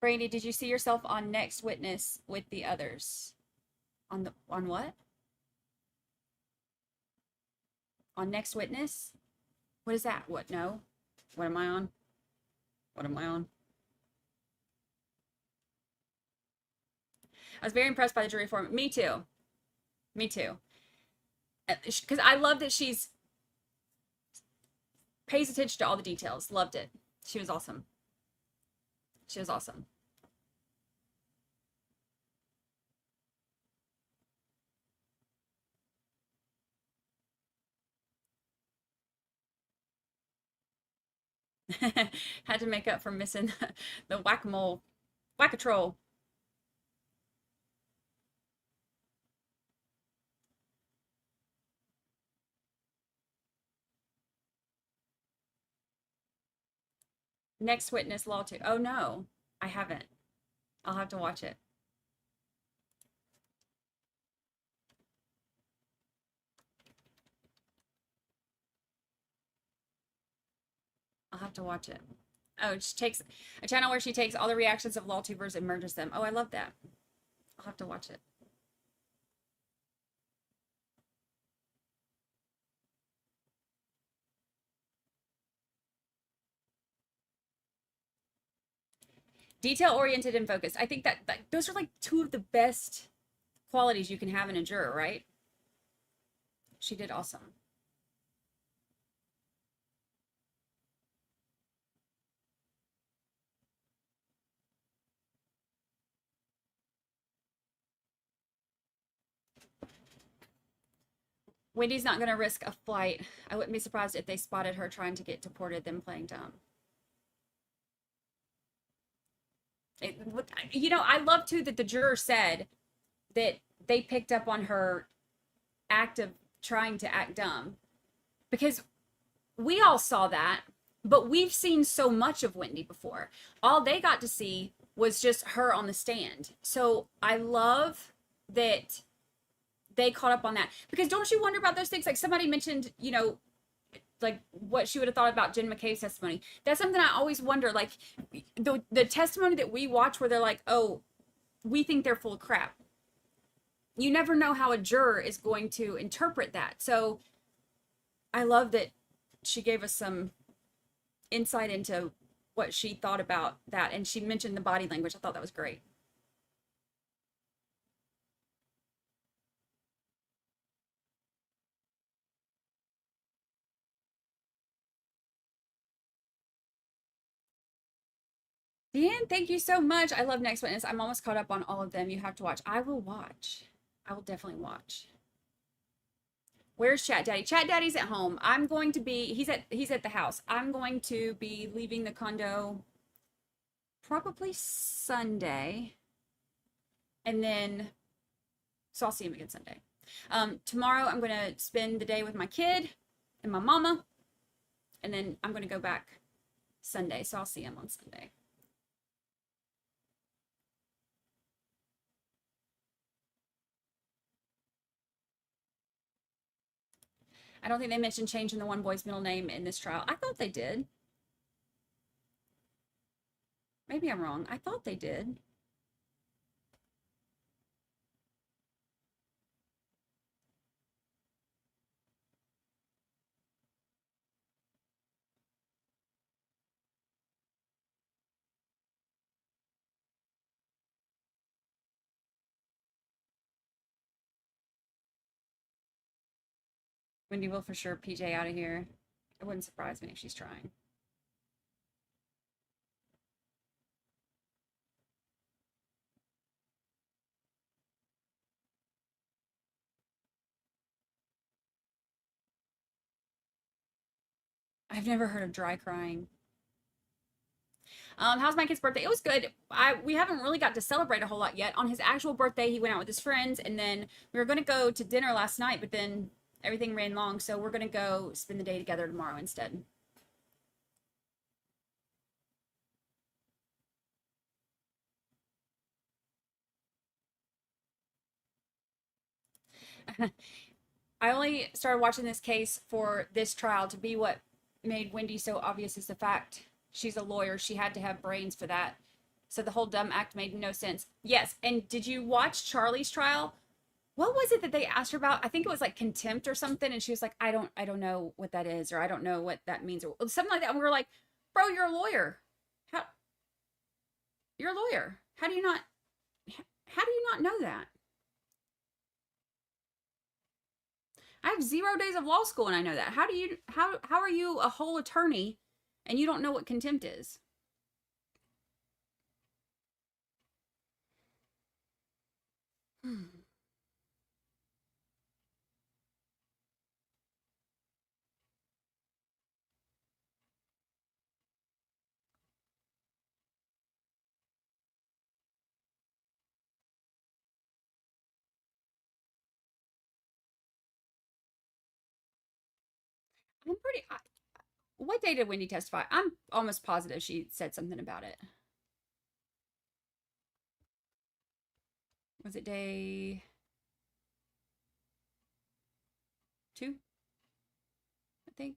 Brandy, did you see yourself on Next Witness with the others? On what? On Next Witness? What is that? What? No. What am I on? What am I on? I was very impressed by the jury foreman. Me too. Me too. Because I love that she's pays attention to all the details. Loved it. She was awesome. She was awesome. Had to make up for missing the whack-a-mole, whack-a-troll. Next Witness Law 2. Oh no, I haven't. I'll have to watch it. I'll have to watch it. Oh, she takes a channel where she takes all the reactions of LawTubers and merges them. Oh, I love that. I'll have to watch it. Detail-oriented and focused. I think that those are like two of the best qualities you can have in a juror, right? She did awesome. Wendy's not going to risk a flight. I wouldn't be surprised if they spotted her trying to get deported, then playing dumb. You know, I love too that the juror said that they picked up on her act of trying to act dumb, because we all saw that, but we've seen so much of Wendy before. All they got to see was just her on the stand. So I love that they caught up on that, because don't you wonder about those things? Like somebody mentioned, you know, like what she would have thought about Jen McCabe's testimony. That's something I always wonder, like the testimony that we watch where they're like, oh, we think they're full of crap. You never know how a juror is going to interpret that. So I love that she gave us some insight into what she thought about that. And she mentioned the body language. I thought that was great. Dan, thank you so much. I love Next Witness. I'm almost caught up on all of them. You have to watch. I will watch. I will definitely watch. Where's Chat Daddy? Chat Daddy's at home. I'm going to be, he's at the house. I'm going to be leaving the condo probably Sunday. And then, so I'll see him again Sunday. Tomorrow I'm going to spend the day with my kid and my mama. And then I'm going to go back Sunday. So I'll see him on Sunday. I don't think they mentioned changing the one boy's middle name in this trial. I thought they did. Maybe I'm wrong. I thought they did. Wendy will for sure PJ out of here. It wouldn't surprise me if she's trying. I've never heard of dry crying. How's my kid's birthday? It was good. We haven't really got to celebrate a whole lot yet. On his actual birthday, he went out with his friends, and then we were going to go to dinner last night, but then everything ran long, so we're going to go spend the day together tomorrow instead. I only started watching this case for this trial to be what made Wendy so obvious is the fact she's a lawyer. She had to have brains for that. So the whole dumb act made no sense. Yes, and did you watch Charlie's trial? What was it that they asked her about? I think it was like contempt or something, and she was like, I don't know what that is, or I don't know what that means, or something like that. And we were like, bro, you're a lawyer. You're a lawyer. How do you not know that? I have 0 days of law school and I know that. How are you a whole attorney and you don't know what contempt is? I'm pretty. What day did Wendy testify? I'm almost positive she said something about it. Was it day 2? I think.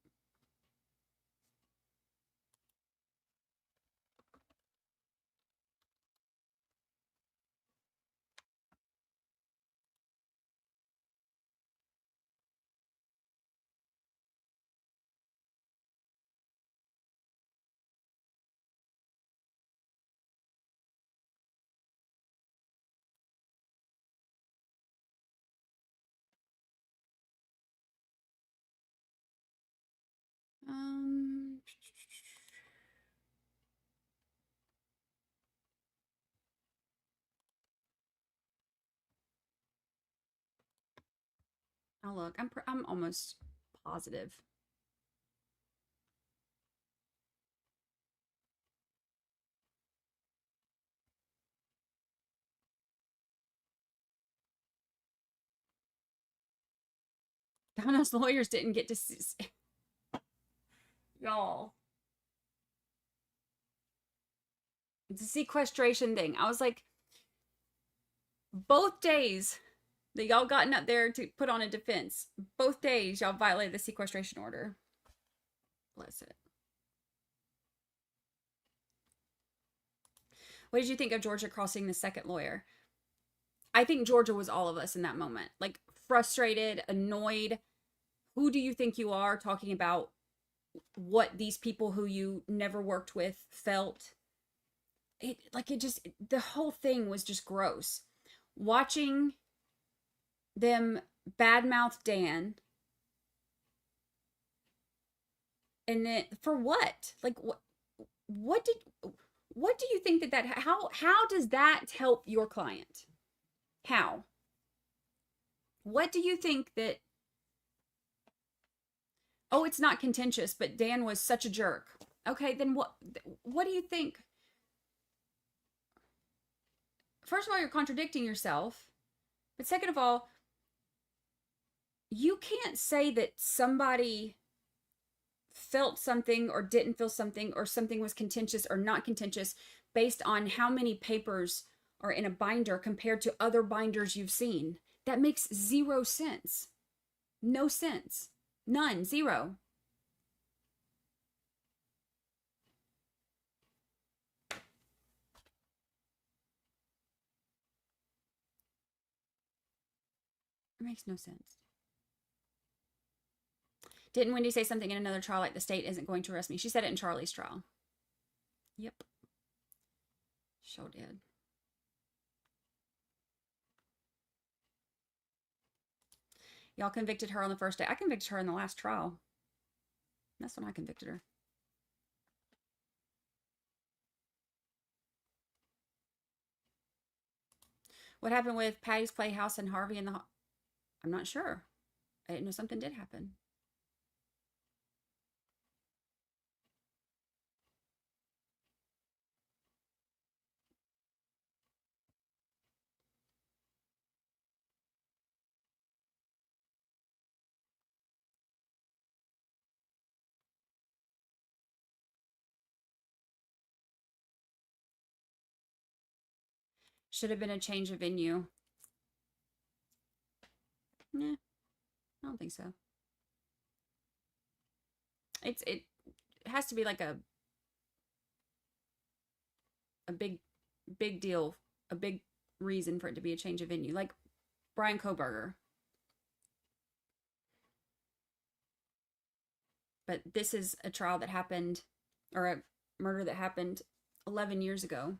Um. I'll look. I'm almost positive. Donna's lawyers didn't get to see y'all. It's a sequestration thing. I was like, both days that y'all gotten up there to put on a defense, both days y'all violated the sequestration order. Bless it. What did you think of Georgia crossing the second lawyer? I think Georgia was all of us in that moment. Like, frustrated, annoyed. Who do you think you are, talking about what these people who you never worked with felt? The whole thing was just gross. Watching them badmouth Dan, and then for what? Like, what do you think how does that help your client? How? What do you think that? Oh, it's not contentious, but Dan was such a jerk. Okay, then what do you think? First of all, you're contradicting yourself. But second of all, you can't say that somebody felt something or didn't feel something, or something was contentious or not contentious, based on how many papers are in a binder compared to other binders you've seen. That makes zero sense. No sense. None. Zero. It makes no sense. Didn't Wendy say something in another trial like the state isn't going to arrest me? She said it in Charlie's trial. Yep. Sure did. Y'all convicted her on the first day. I convicted her in the last trial. That's when I convicted her. What happened with Patty's Playhouse and Harvey and the... I'm not sure. I didn't know something did happen. Should have been a change of venue. Nah, I don't think so. It has to be like a big deal, a big reason for it to be a change of venue, like Brian Koberger. But this is a trial that happened, or a murder that happened 11 years ago.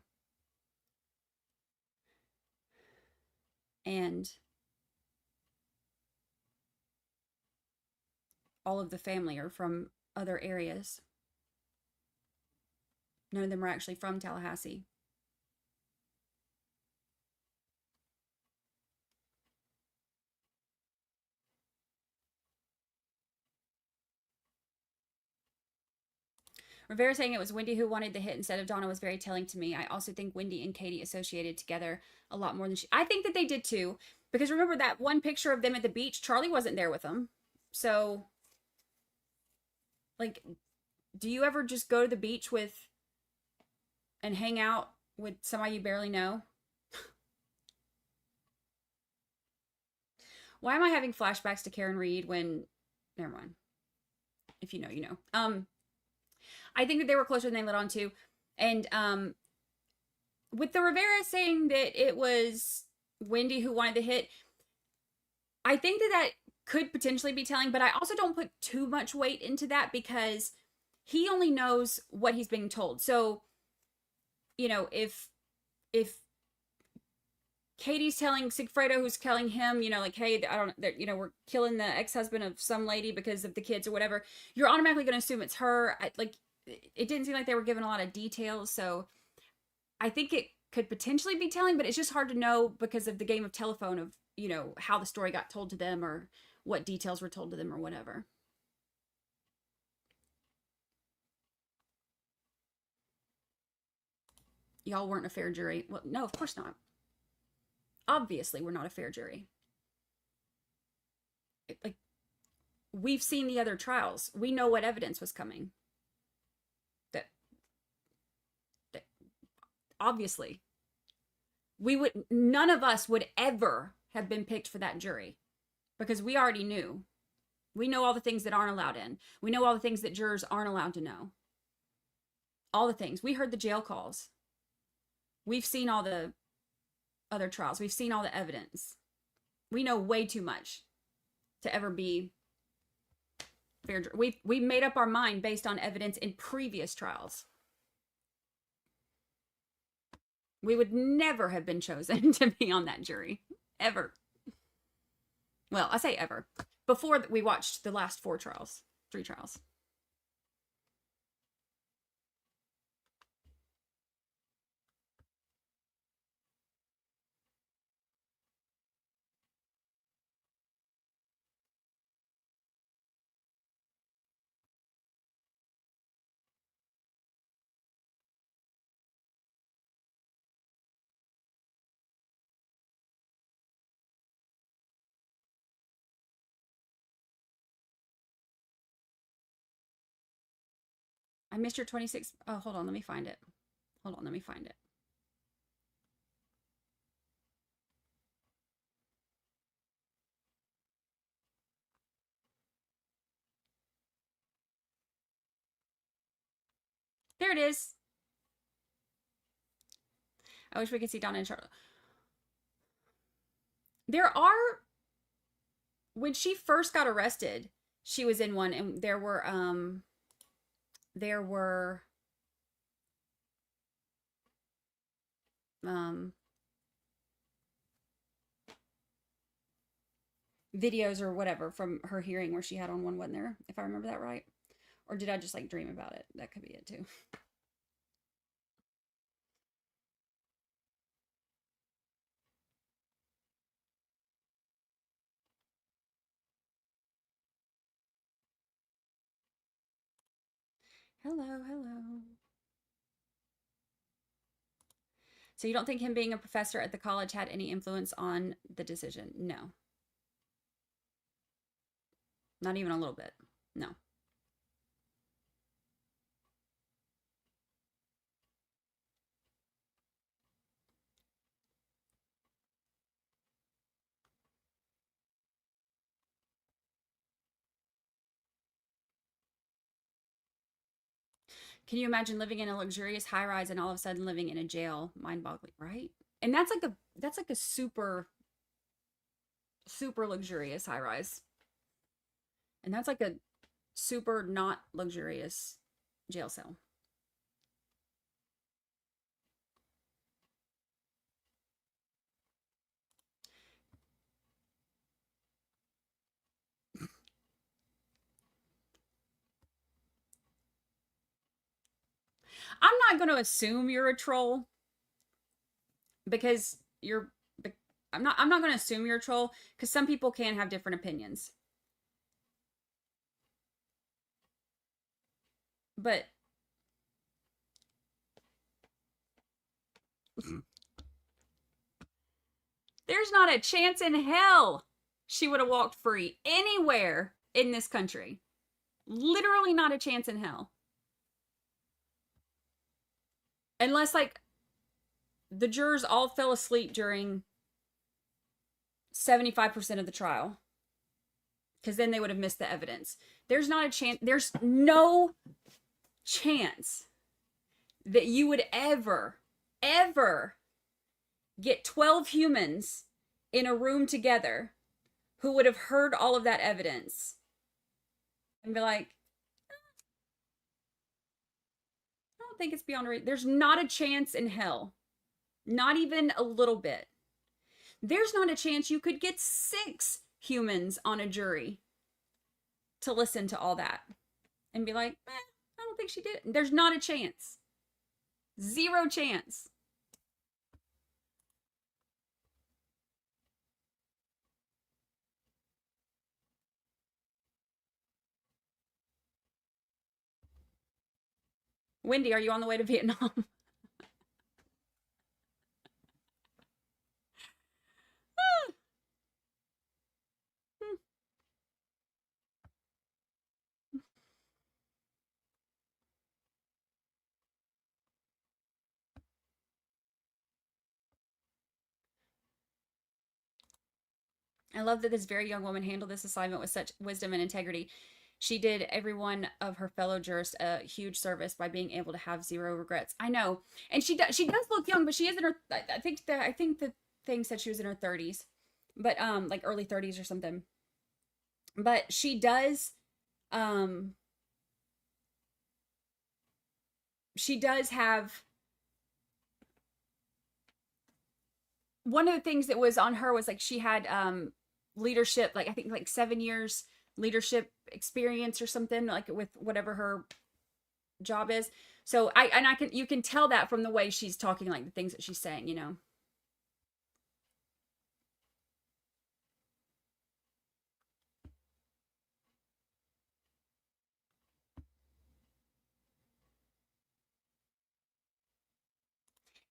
And all of the family are from other areas. None of them are actually from Tallahassee. Rivera saying it was Wendy who wanted the hit instead of Donna was very telling to me. I also think Wendy and Katie associated together a lot more than she... I think that they did too. Because remember that one picture of them at the beach? Charlie wasn't there with them. So, like, do you ever just go to the beach with... and hang out with somebody you barely know? Why am I having flashbacks to Karen Reed when... Never mind. If you know, you know. I think that they were closer than they let on to. And with the Rivera saying that it was Wendy who wanted the hit, I think that that could potentially be telling, but I also don't put too much weight into that because he only knows what he's being told. So, you know, if Katie's telling Sigfredo, who's telling him, you know, like, hey, I don't, you know, we're killing the ex-husband of some lady because of the kids or whatever, you're automatically going to assume it's her. Like, it didn't seem like they were given a lot of details, so I think it could potentially be telling, but it's just hard to know because of the game of telephone of, you know, how the story got told to them or what details were told to them or whatever. Y'all weren't a fair jury. Well, no, of course not. Obviously, we're not a fair jury. Like, we've seen the other trials. We know what evidence was coming. That obviously, none of us would ever have been picked for that jury because we already knew. We know all the things that aren't allowed in. We know all the things that jurors aren't allowed to know. All the things. We heard the jail calls. We've seen all the other trials. We've seen all the evidence. We know way too much to ever be fair. We made up our mind based on evidence in previous trials. We would never have been chosen to be on that jury. Ever. Well, I say ever. Before we watched the last 3 trials. I missed your 26. Oh, hold on. Let me find it. Hold on. Let me find it. There it is. I wish we could see Donna and Charlotte. There are, when she first got arrested, she was in one, and there were videos or whatever from her hearing where she had on one, wasn't there? If I remember that right. Or did I just like dream about it? That could be it too. Hello, hello. So you don't think him being a professor at the college had any influence on the decision? No. Not even a little bit. No. Can you imagine living in a luxurious high rise and all of a sudden living in a jail? Mind-boggling, right? And that's like a super luxurious high rise. And that's like a super not luxurious jail cell. I'm not going to assume you're a troll because I'm not going to assume you're a troll because some people can have different opinions. But There's not a chance in hell she would have walked free anywhere in this country. Literally not a chance in hell. Unless, like, the jurors all fell asleep during 75% of the trial. Because then they would have missed the evidence. There's not a chance. There's no chance that you would ever get 12 humans in a room together who would have heard all of that evidence and be like, I don't think it's beyond reason. There's not a chance in hell. Not even a little bit. There's not a chance you could get 6 humans on a jury to listen to all that and be like, I don't think she did. There's not a chance. 0 chance. Wendy, are you on the way to Vietnam? I love that this very young woman handled this assignment with such wisdom and integrity. She did every one of her fellow jurists a huge service by being able to have 0 regrets. I know. And she does look young, but she is in her, I think the thing said she was in her 30s, but like early 30s or something. But she does have, one of the things that was on her was like she had leadership, like I think like 7 years leadership experience or something, like with whatever her job is. So you can tell that from the way she's talking, like the things that she's saying, you know.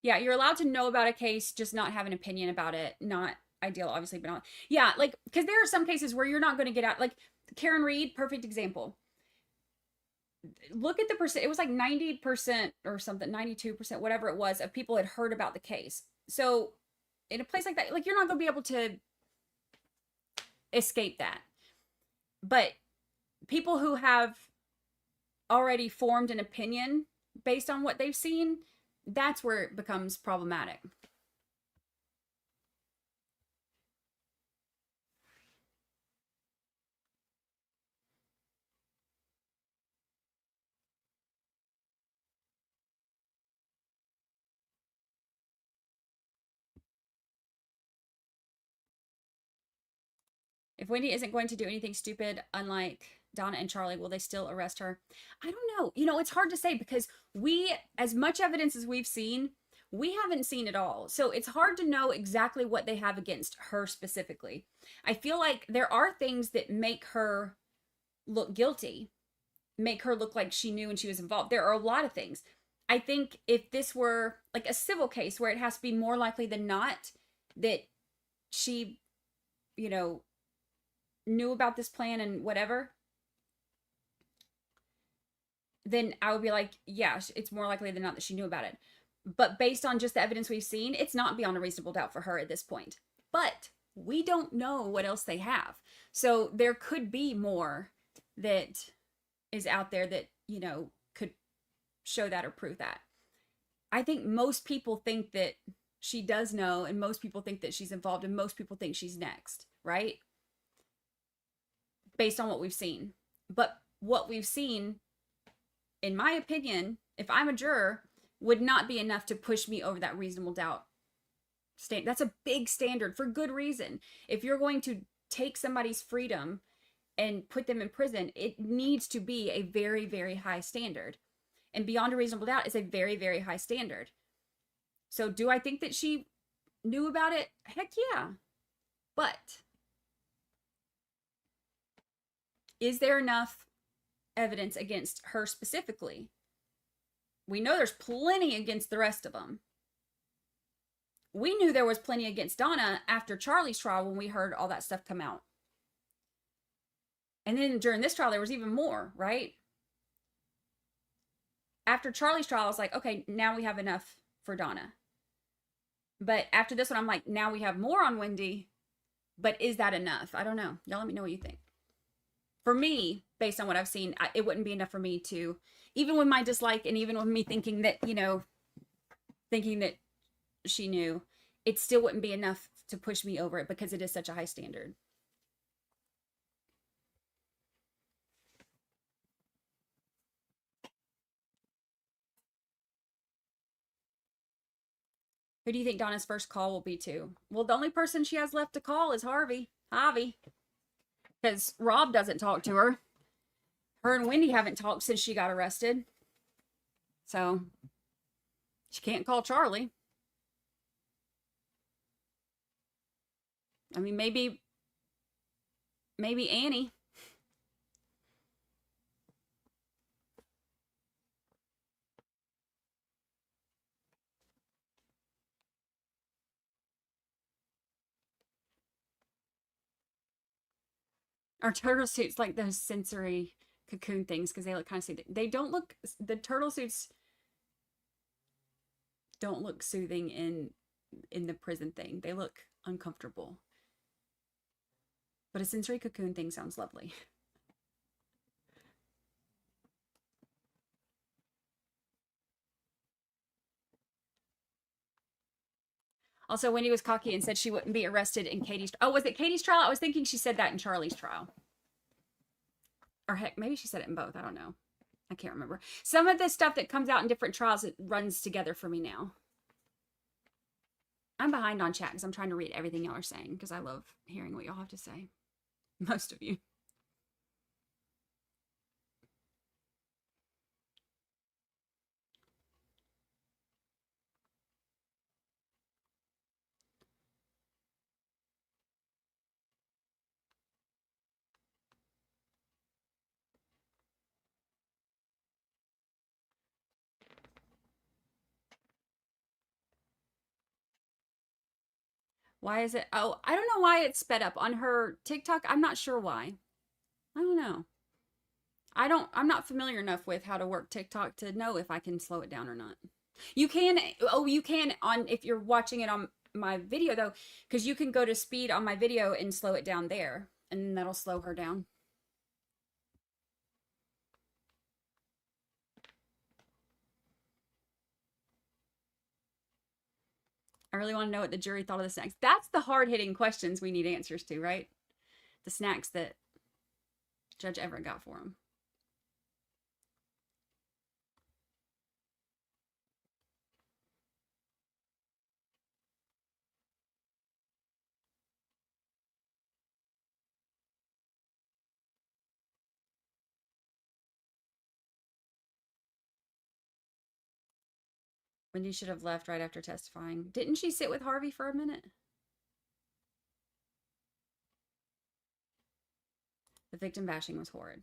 Yeah, you're allowed to know about a case, just not have an opinion about it. Not ideal, obviously, but not. Yeah, like, because there are some cases where you're not going to get out. Like, Karen Reed, perfect example. Look at the percent. It was like 90% or something, 92%, whatever it was, of people had heard about the case. So, in a place like that, like, you're not going to be able to escape that. But people who have already formed an opinion based on what they've seen, that's where it becomes problematic. If Wendy isn't going to do anything stupid, unlike Donna and Charlie, will they still arrest her? I don't know. You know, it's hard to say because as much evidence as we've seen, we haven't seen it all. So it's hard to know exactly what they have against her specifically. I feel like there are things that make her look guilty, make her look like she knew and she was involved. There are a lot of things. I think if this were like a civil case where it has to be more likely than not that she, you know, knew about this plan and whatever, then I would be like, yeah, it's more likely than not that she knew about it. But based on just the evidence we've seen, it's not beyond a reasonable doubt for her at this point. But we don't know what else they have. So there could be more that is out there that, you know, could show that or prove that. I think most people think that she does know, and most people think that she's involved, and most people think she's next, right? Based on what we've seen. But what we've seen, in my opinion, if I'm a juror, would not be enough to push me over that reasonable doubt. That's a big standard for good reason. If you're going to take somebody's freedom and put them in prison, it needs to be a very, very high standard. And beyond a reasonable doubt is a very, very high standard. So do I think that she knew about it? Heck yeah. But is there enough evidence against her specifically? We know there's plenty against the rest of them. we knew there was plenty against Donna after Charlie's trial when we heard all that stuff come out. And then during this trial, there was even more, right? After Charlie's trial, I was like, okay, now we have enough for Donna. But after this one, I'm like, now we have more on Wendy. But is that enough? I don't know. Y'all let me know what you think. For me, based on what I've seen, it wouldn't be enough for me to, even with my dislike and even with me thinking that, thinking that she knew, it still wouldn't be enough to push me over it because it is such a high standard. Who do you think Donna's first call will be to? Well, the only person she has left to call is Harvey. Because Rob doesn't talk to her. Her and Wendy haven't talked since she got arrested. So, she can't call Charlie. I mean, maybe Annie. Our turtle suits like those sensory cocoon things because they look kind of soothing. They don't look, the turtle suits don't look soothing in the prison thing. They look uncomfortable. But a sensory cocoon thing sounds lovely. Also, Wendy was cocky and said she wouldn't be arrested in Katie's. Oh, was it Katie's trial? I was thinking she said that in Charlie's trial. Or heck, maybe she said it in both. I don't know. I can't remember. Some of the stuff that comes out in different trials, it runs together for me now. I'm behind on chat because I'm trying to read everything y'all are saying because I love hearing what y'all have to say. Most of you. Why is it? Oh, I don't know why it's sped up on her TikTok. I'm not sure why. I don't know. I'm not familiar enough with how to work TikTok to know if I can slow it down or not. You can, you can on, if you're watching it on my video though, because you can go to speed on my video and slow it down there and that'll slow her down. I really want to know what the jury thought of the snacks. That's the hard-hitting questions we need answers to, right? The snacks that Judge Everett got for him. Wendy should have left right after testifying. Didn't she sit with Harvey for a minute? The victim bashing was horrid.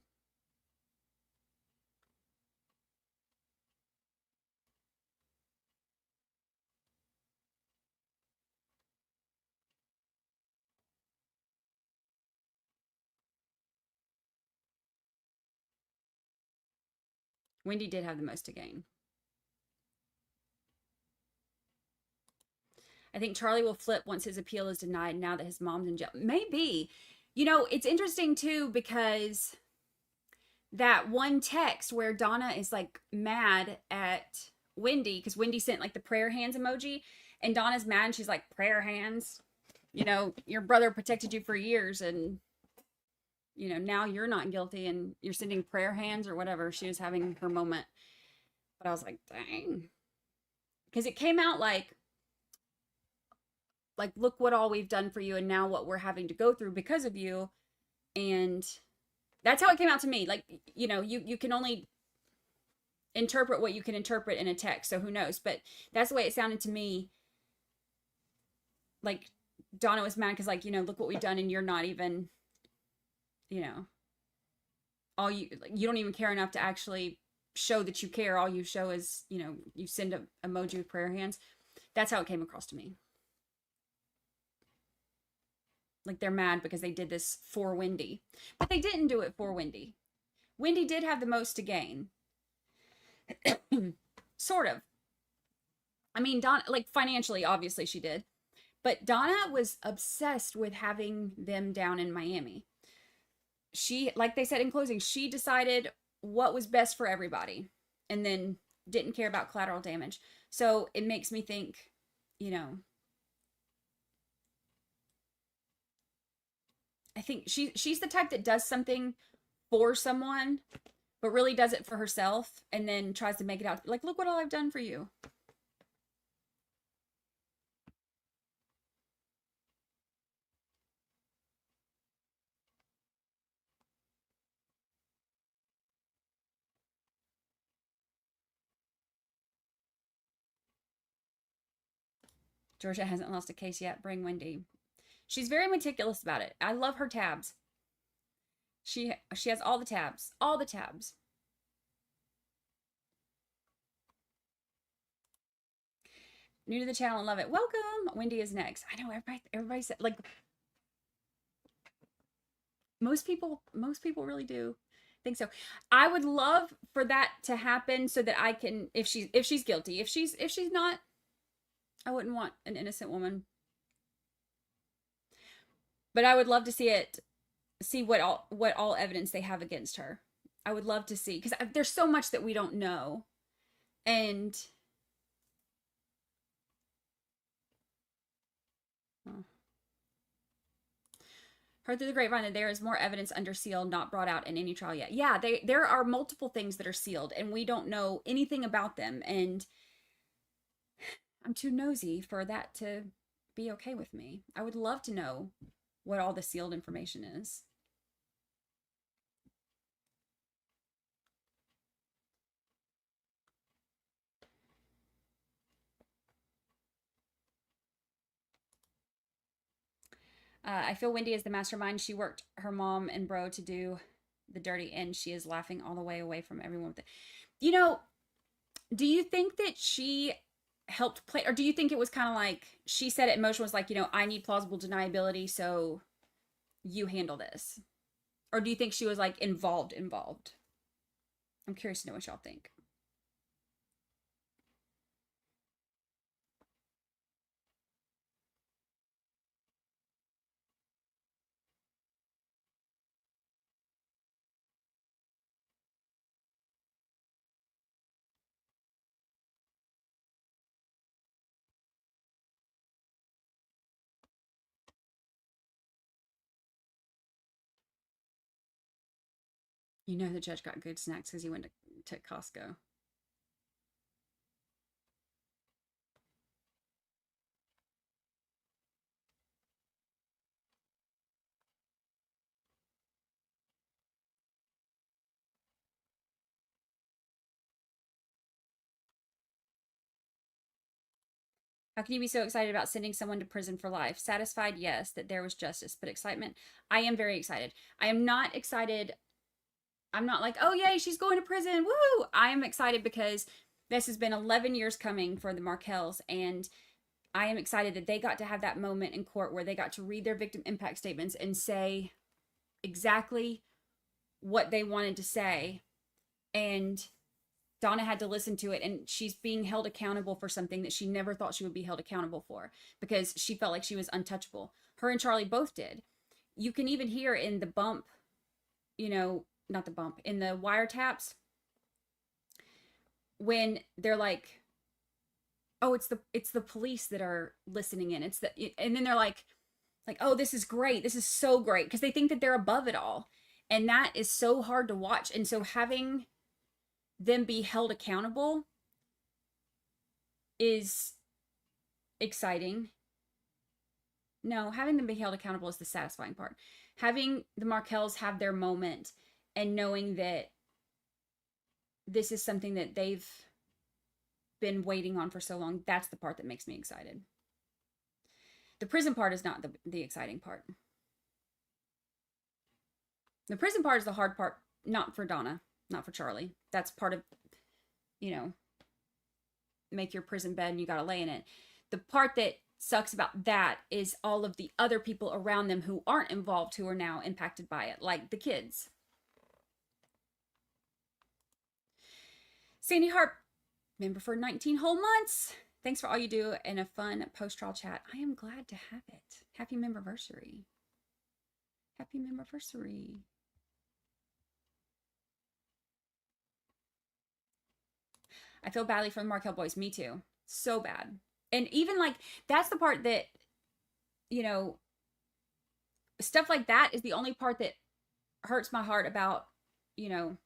Wendy did have the most to gain. I think Charlie will flip once his appeal is denied now that his mom's in jail. Maybe. You know, it's interesting too because that one text where Donna is like mad at Wendy because Wendy sent like the prayer hands emoji and Donna's mad and she's like, prayer hands? You know, your brother protected you for years and, you know, now you're not guilty and you're sending prayer hands or whatever. She was having her moment. But I was like, dang. Because it came out like, look what all we've done for you and now what we're having to go through because of you. And that's how it came out to me. Like, you know, you can only interpret what you can interpret in a text. So who knows? But that's the way it sounded to me. Like Donna was mad because like, you know, look what we've done and you're not even, you know, you don't even care enough to actually show that you care. All you show is, you know, you send a emoji with prayer hands. That's how it came across to me. Like they're mad because they did this for Wendy. But they didn't do it for Wendy. Wendy did have the most to gain. Sort of. I mean, Donna, like financially, obviously she did. But Donna was obsessed with having them down in Miami. She, like they said in closing, she decided what was best for everybody and then didn't care about collateral damage. So it makes me think, you know, I think she's the type that does something for someone, but really does it for herself and then tries to make it out like, look what all I've done for you. Georgia hasn't lost a case yet. Bring Wendy. She's very meticulous about it. I love her tabs. She has all the tabs. All the tabs. New to the channel and love it. Welcome. Wendy is next. I know everybody said, like, most people really do think so. I would love for that to happen so that I can, if she's guilty, if she's not, I wouldn't want an innocent woman. But I would love to see what all evidence they have against her. I would love to see, because there's so much that we don't know. And heard through the grapevine that there is more evidence under seal not brought out in any trial yet. Yeah, there are multiple things that are sealed and we don't know anything about them. And I'm too nosy for that to be okay with me. I would love to know what all the sealed information is. I feel Wendy is the mastermind. She worked her mom and bro to do the dirty, and she is laughing all the way away from everyone with it. You know, do you think that she helped play, or do you think it was kind of like she said it in motion, was like, you know, I need plausible deniability, so you handle this? Or do you think she was like involved? I'm curious to know what y'all think. You know the judge got good snacks because he went to Costco. How can you be so excited about sending someone to prison for life? Satisfied, yes, that there was justice, but excitement, I am very excited. I am not excited. I'm not like, oh yay, she's going to prison, woo! I am excited because this has been 11 years coming for the Markells, and I am excited that they got to have that moment in court where they got to read their victim impact statements and say exactly what they wanted to say. And Donna had to listen to it, and she's being held accountable for something that she never thought she would be held accountable for because she felt like she was untouchable. Her and Charlie both did. You can even hear in the bump, you know, not the bump, in the wiretaps, when they're like, oh, it's the police that are listening in. And then they're like, oh, this is great. This is so great. Because they think that they're above it all. And that is so hard to watch. And so having them be held accountable is exciting. No, having them be held accountable is the satisfying part. Having the Markells have their moment and knowing that this is something that they've been waiting on for so long, that's the part that makes me excited. The prison part is not the exciting part. The prison part is the hard part, not for Donna, not for Charlie. That's part of, you know, make your prison bed and you gotta lay in it. The part that sucks about that is all of the other people around them who aren't involved who are now impacted by it, like the kids. Sandy Harp, member for 19 whole months. Thanks for all you do and a fun post-trial chat. I am glad to have it. Happy memberversary. Happy memberversary. I feel badly for the Markel boys. Me too. So bad. And even like, that's the part that, you know, stuff like that is the only part that hurts my heart about, you know,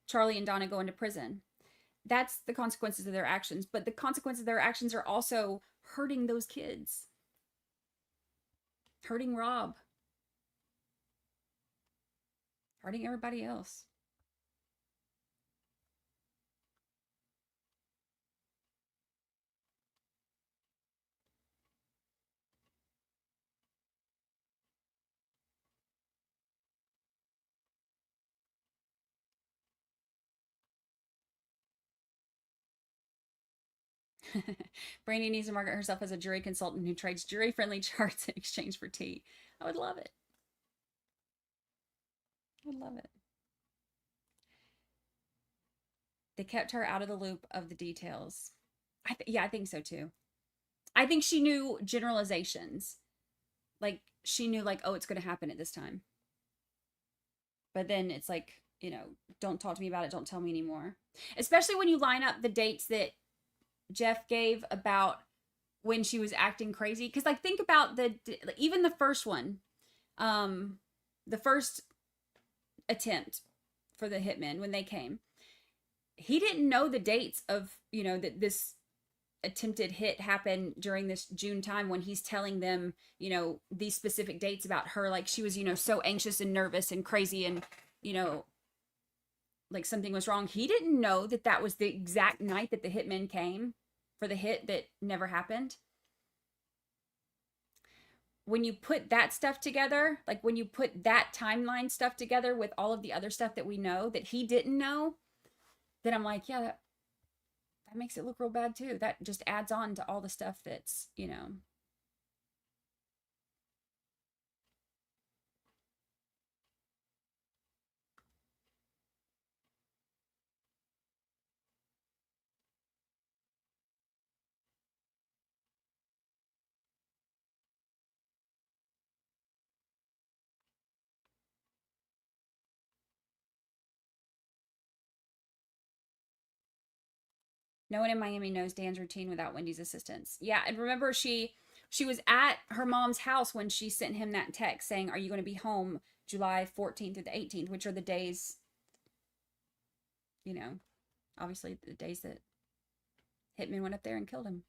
Charlie and Donna going to prison. That's the consequences of their actions. But the consequences of their actions are also hurting those kids. Hurting Rob. Hurting everybody else. Brandy needs to market herself as a jury consultant who trades jury-friendly charts in exchange for tea. I would love it. I would love it. They kept her out of the loop of the details. Yeah, I think so too. I think she knew generalizations. Like, she knew like, oh, it's going to happen at this time. But then it's like, you know, don't talk to me about it. Don't tell me anymore. Especially when you line up the dates that Jeff gave about when she was acting crazy. Because like, think about even the first one, the first attempt for the hitmen when they came, he didn't know the dates of, you know, that this attempted hit happened during this June time when he's telling them, you know, these specific dates about her. Like, she was, you know, so anxious and nervous and crazy and, you know, like something was wrong. He didn't know that that was the exact night that the hitmen came for the hit that never happened. When you put that stuff together, like when you put that timeline stuff together with all of the other stuff that we know that he didn't know, then I'm like, yeah, that makes it look real bad too. That just adds on to all the stuff that's, you know. No one in Miami knows Dan's routine without Wendy's assistance. Yeah, and remember she was at her mom's house when she sent him that text saying, are you going to be home July 14th through the 18th, which are the days, you know, obviously the days that hitmen went up there and killed him.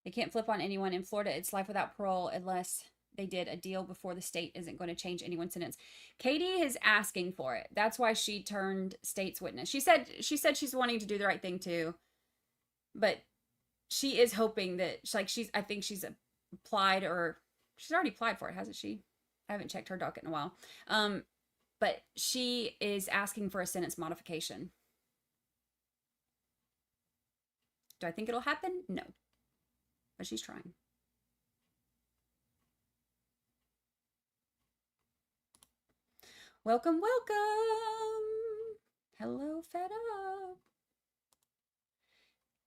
They can't flip on anyone. In Florida, it's life without parole unless they did a deal before the state isn't going to change anyone's sentence. Katie is asking for it. That's why she turned state's witness. She said she's wanting to do the right thing too. But she is hoping that, I think she's applied, or she's already applied for it, hasn't she? I haven't checked her docket in a while. But she is asking for a sentence modification. Do I think it'll happen? No. But she's trying. Welcome, welcome. Hello, Fed Up.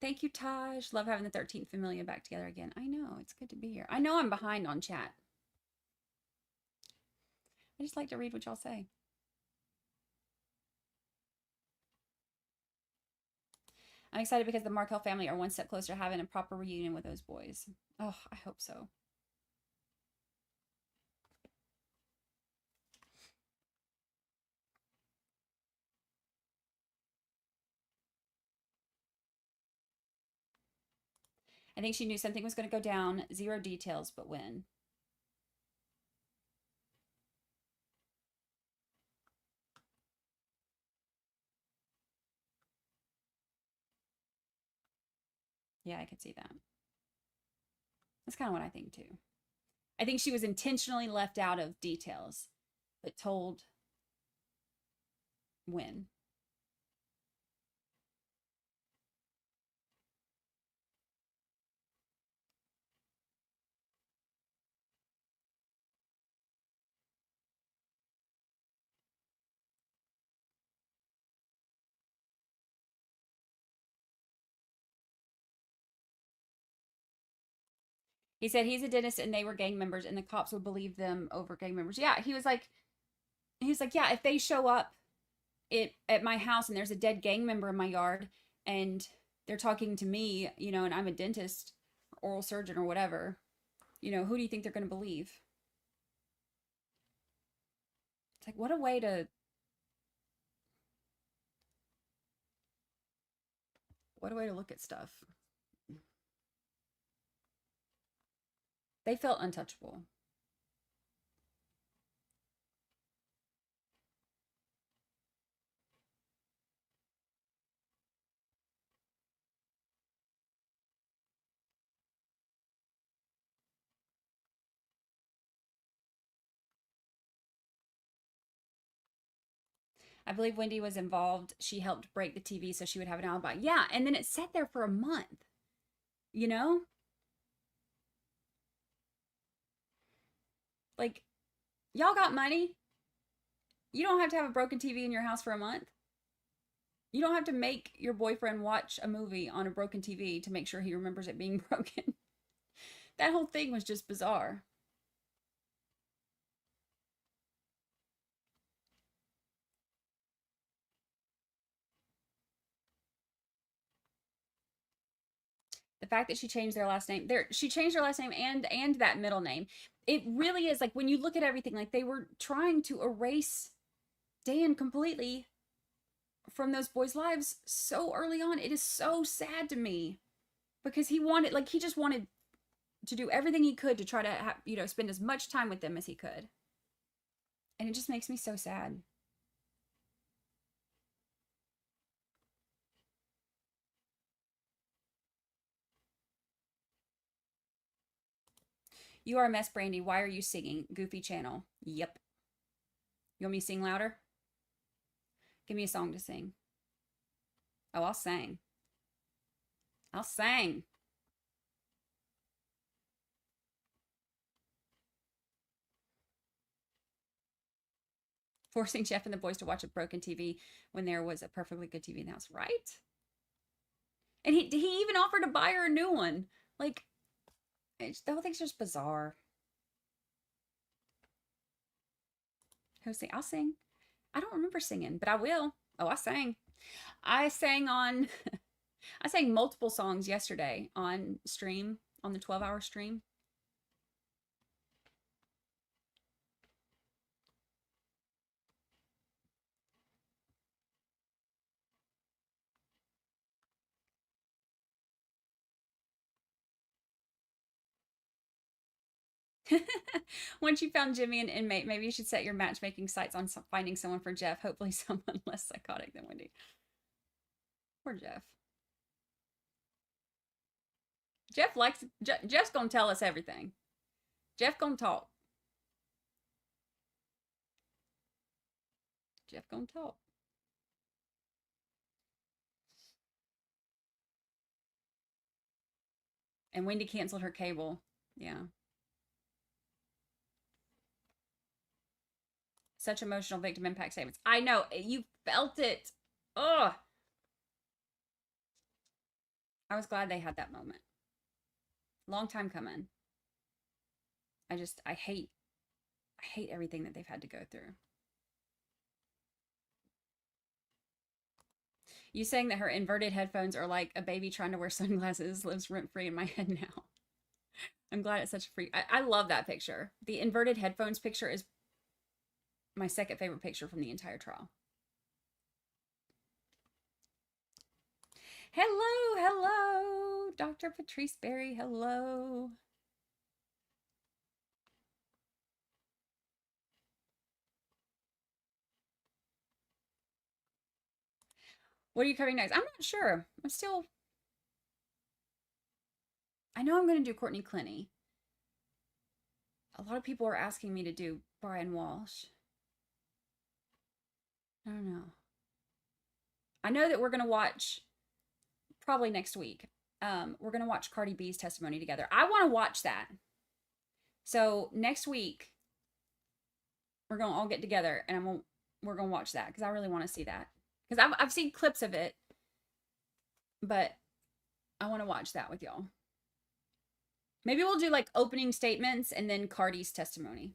Thank you, Taj. Love having the 13th Familia back together again. I know, it's good to be here. I know I'm behind on chat. I just like to read what y'all say. I'm excited because the Markel family are one step closer to having a proper reunion with those boys. Oh, I hope so. I think she knew something was going to go down. Zero details, but when. Yeah, I could see that. That's kind of what I think too. I think she was intentionally left out of details, but told when. He said he's a dentist and they were gang members and the cops would believe them over gang members. Yeah, he was like, yeah, if they show up at my house and there's a dead gang member in my yard and they're talking to me, you know, and I'm a dentist, or oral surgeon or whatever, you know, who do you think they're going to believe? It's like, what a way to look at stuff. They felt untouchable. I believe Wendy was involved. She helped break the TV so she would have an alibi. Yeah, and then it sat there for a month. You know? Like, y'all got money. You don't have to have a broken TV in your house for a month. You don't have to make your boyfriend watch a movie on a broken TV to make sure he remembers it being broken. That whole thing was just bizarre. The fact that she changed their last name, she changed her last name and that middle name. It really is like, when you look at everything, like they were trying to erase Dan completely from those boys' lives so early on. It is so sad to me because he just wanted to do everything he could to try to spend as much time with them as he could. And it just makes me so sad. You are a mess, Brandy. Why are you singing? Goofy channel. Yep. You want me to sing louder? Give me a song to sing. Oh, I'll sing. I'll sing. Forcing Jeff and the boys to watch a broken TV when there was a perfectly good TV in the house, right? And he even offered to buy her a new one. Like, the whole thing's just bizarre. Who's sing? I'll sing. I don't remember singing, but I will. Oh, I sang. I sang I sang multiple songs yesterday on stream, on the 12-hour stream. Once you found Jimmy an inmate, maybe you should set your matchmaking sites on finding someone for Jeff. Hopefully someone less psychotic than Wendy. Poor Jeff. Jeff's gonna tell us everything. Jeff gonna talk. Jeff gonna talk. And Wendy canceled her cable. Yeah. Such emotional victim impact statements. I know. You felt it. Ugh. I was glad they had that moment. Long time coming. I hate everything that they've had to go through. You saying that her inverted headphones are like a baby trying to wear sunglasses lives rent-free in my head now. I'm glad it's such a free... I love that picture. The inverted headphones picture is my second favorite picture from the entire trial. Hello, hello, Dr. Patrice Berry, hello. What are you covering next? I'm not sure. I know I'm going to do Courtney Clenny. A lot of people are asking me to do Brian Walsh. I don't know. I know that we're going to watch, probably next week, we're going to watch Cardi B's testimony together. I want to watch that. So next week, we're going to all get together and we're going to watch that because I really want to see that. Because I've seen clips of it, but I want to watch that with y'all. Maybe we'll do like opening statements and then Cardi's testimony.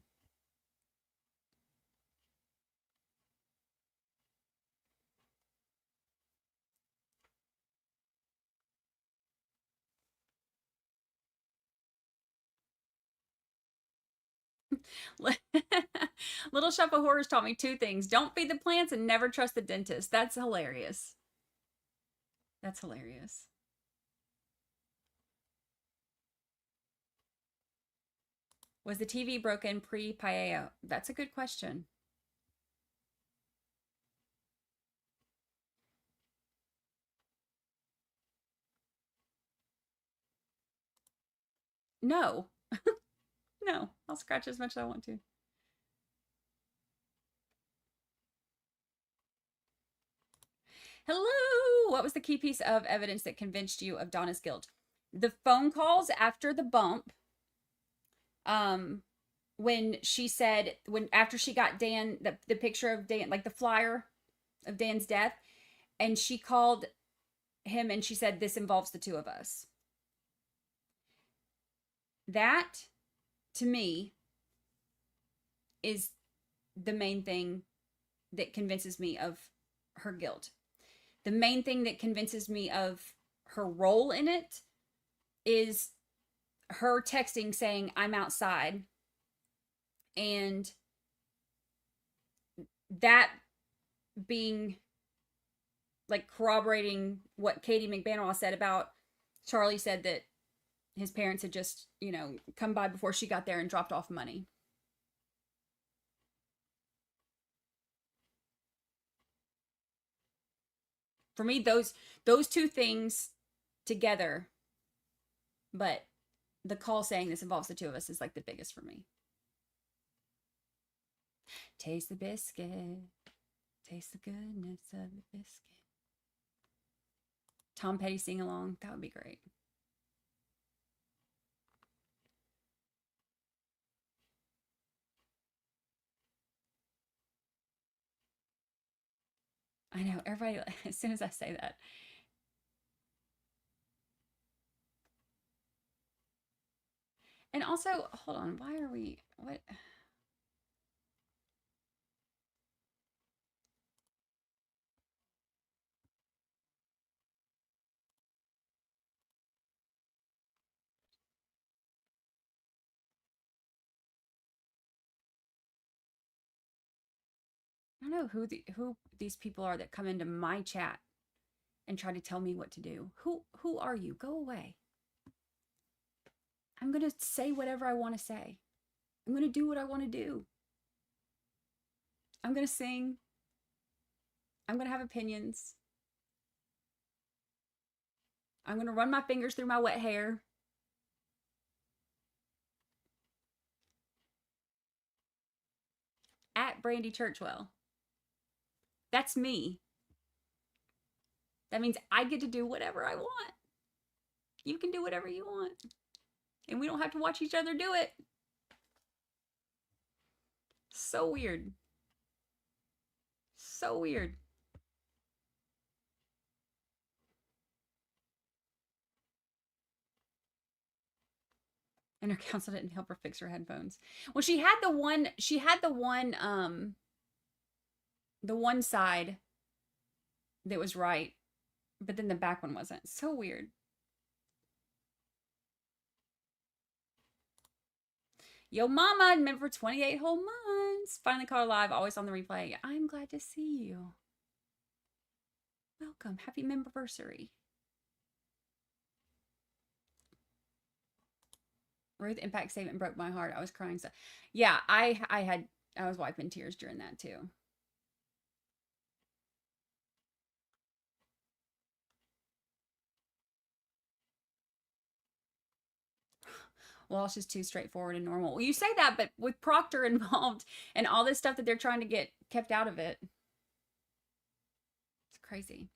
Little Shop of Horrors taught me 2 things. Don't feed the plants and never trust the dentist. That's hilarious. That's hilarious. Was the TV broken pre-Paella? That's a good question. No. No. I'll scratch as much as I want to. Hello! What was the key piece of evidence that convinced you of Donna's guilt? The phone calls after the bump. When she said, after she got Dan, the picture of Dan, like the flyer of Dan's death, and she called him and she said, this involves the 2 of us. That, to me, is the main thing that convinces me of her guilt. The main thing that convinces me of her role in it is her texting saying, I'm outside. And that being like corroborating what Katie McBanoff said about Charlie said that his parents had just, come by before she got there and dropped off money. For me, those 2 things together, but the call saying this involves the 2 of us is like the biggest for me. Taste the biscuit. Taste the goodness of the biscuit. Tom Petty sing along. That would be great. I know, everybody, as soon as I say that. And also, hold on, why are we, what? I don't know who these people are that come into my chat and try to tell me what to do. Who are you? Go away. I'm going to say whatever I want to say. I'm going to do what I want to do. I'm going to sing. I'm going to have opinions. I'm going to run my fingers through my wet hair. At Brandy Churchwell. That's me. That means I get to do whatever I want. You can do whatever you want. And we don't have to watch each other do it. So weird. So weird. And her counsel didn't help her fix her headphones. Well, she had the one side that was right, but then the back one wasn't. So weird. Yo, mama, member for 28 whole months. Finally caught alive, always on the replay. I'm glad to see you. Welcome. Happy memberversary. Ruth impact statement broke my heart. I was crying. So yeah, I was wiping tears during that too. Walsh is too straightforward and normal. Well, you say that, but with Proctor involved and all this stuff that they're trying to get kept out of it, it's crazy.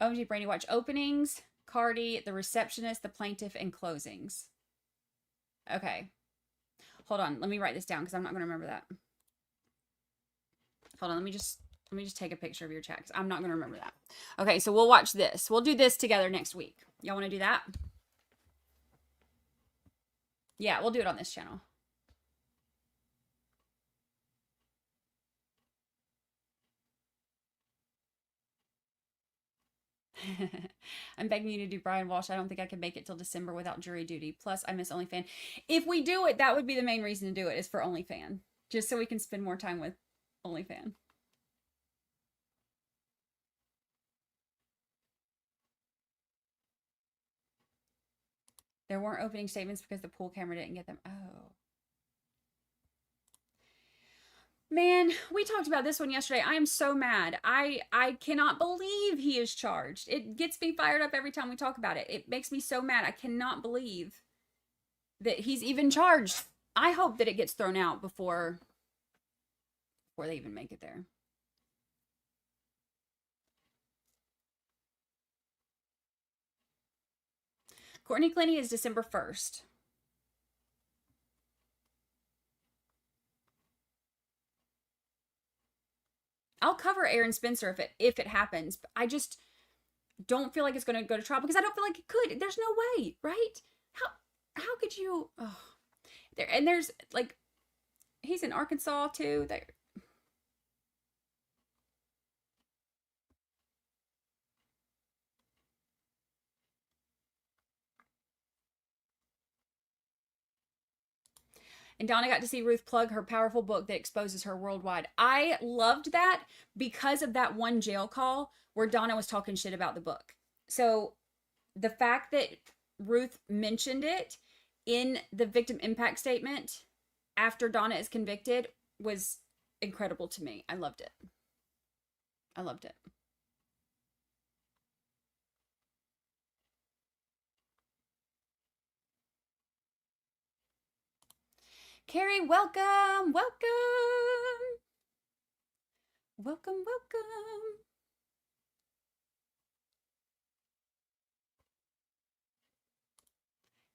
OMG, Brandy, watch openings, Cardi, the receptionist, the plaintiff, and closings. Okay. Hold on. Let me write this down because I'm not going to remember that. Hold on. Let me just take a picture of your chat because I'm not going to remember that. Okay, so we'll watch this. We'll do this together next week. Y'all want to do that? Yeah, we'll do it on this channel. I'm begging you to do Brian Walsh. I don't think I can make it till December without jury duty. Plus, I miss OnlyFan. If we do it, that would be the main reason to do it, is for OnlyFan. Just so we can spend more time with OnlyFan. There weren't opening statements because the pool camera didn't get them. Oh. Man, we talked about this one yesterday. I am so mad. I cannot believe he is charged. It gets me fired up every time we talk about it. It makes me so mad. I cannot believe that he's even charged. I hope that it gets thrown out before they even make it there. Courtney Clenny is December 1st. I'll cover Aaron Spencer if it happens, but I just don't feel like it's going to go to trial because I don't feel like it could. There's no way, right? How could you? Oh, there's like, he's in Arkansas too. There. And Donna got to see Ruth plug her powerful book that exposes her worldwide. I loved that because of that one jail call where Donna was talking shit about the book. So the fact that Ruth mentioned it in the victim impact statement after Donna is convicted was incredible to me. I loved it. I loved it. Carrie, welcome, welcome. Welcome, welcome.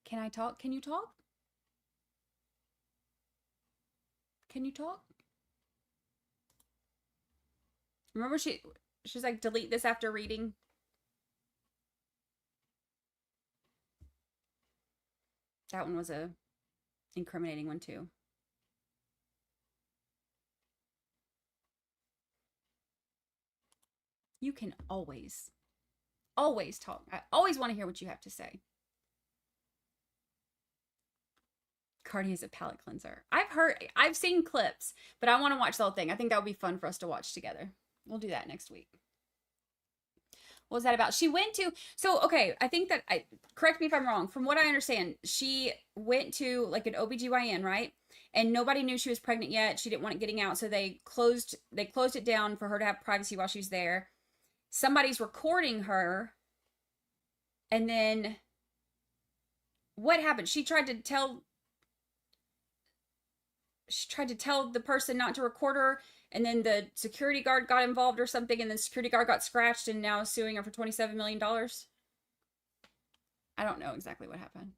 Can I talk? Can you talk? Can you talk? Remember she's like, delete this after reading. That one was a incriminating one too. You can always talk. I always want to hear what you have to say. Cardi is a palate cleanser. I've seen clips, but I want to watch the whole thing. I think that would be fun for us to watch together. We'll do that next week. What was that about? She went to, so, okay, I think that, correct me if I'm wrong. From what I understand, she went to like an OBGYN, right? And nobody knew she was pregnant yet. She didn't want it getting out. So they closed it down for her to have privacy while she's there. Somebody's recording her. And then what happened? She tried to tell the person not to record her, and then the security guard got involved or something, and then the security guard got scratched and now is suing her for $27 million. I don't know exactly what happened.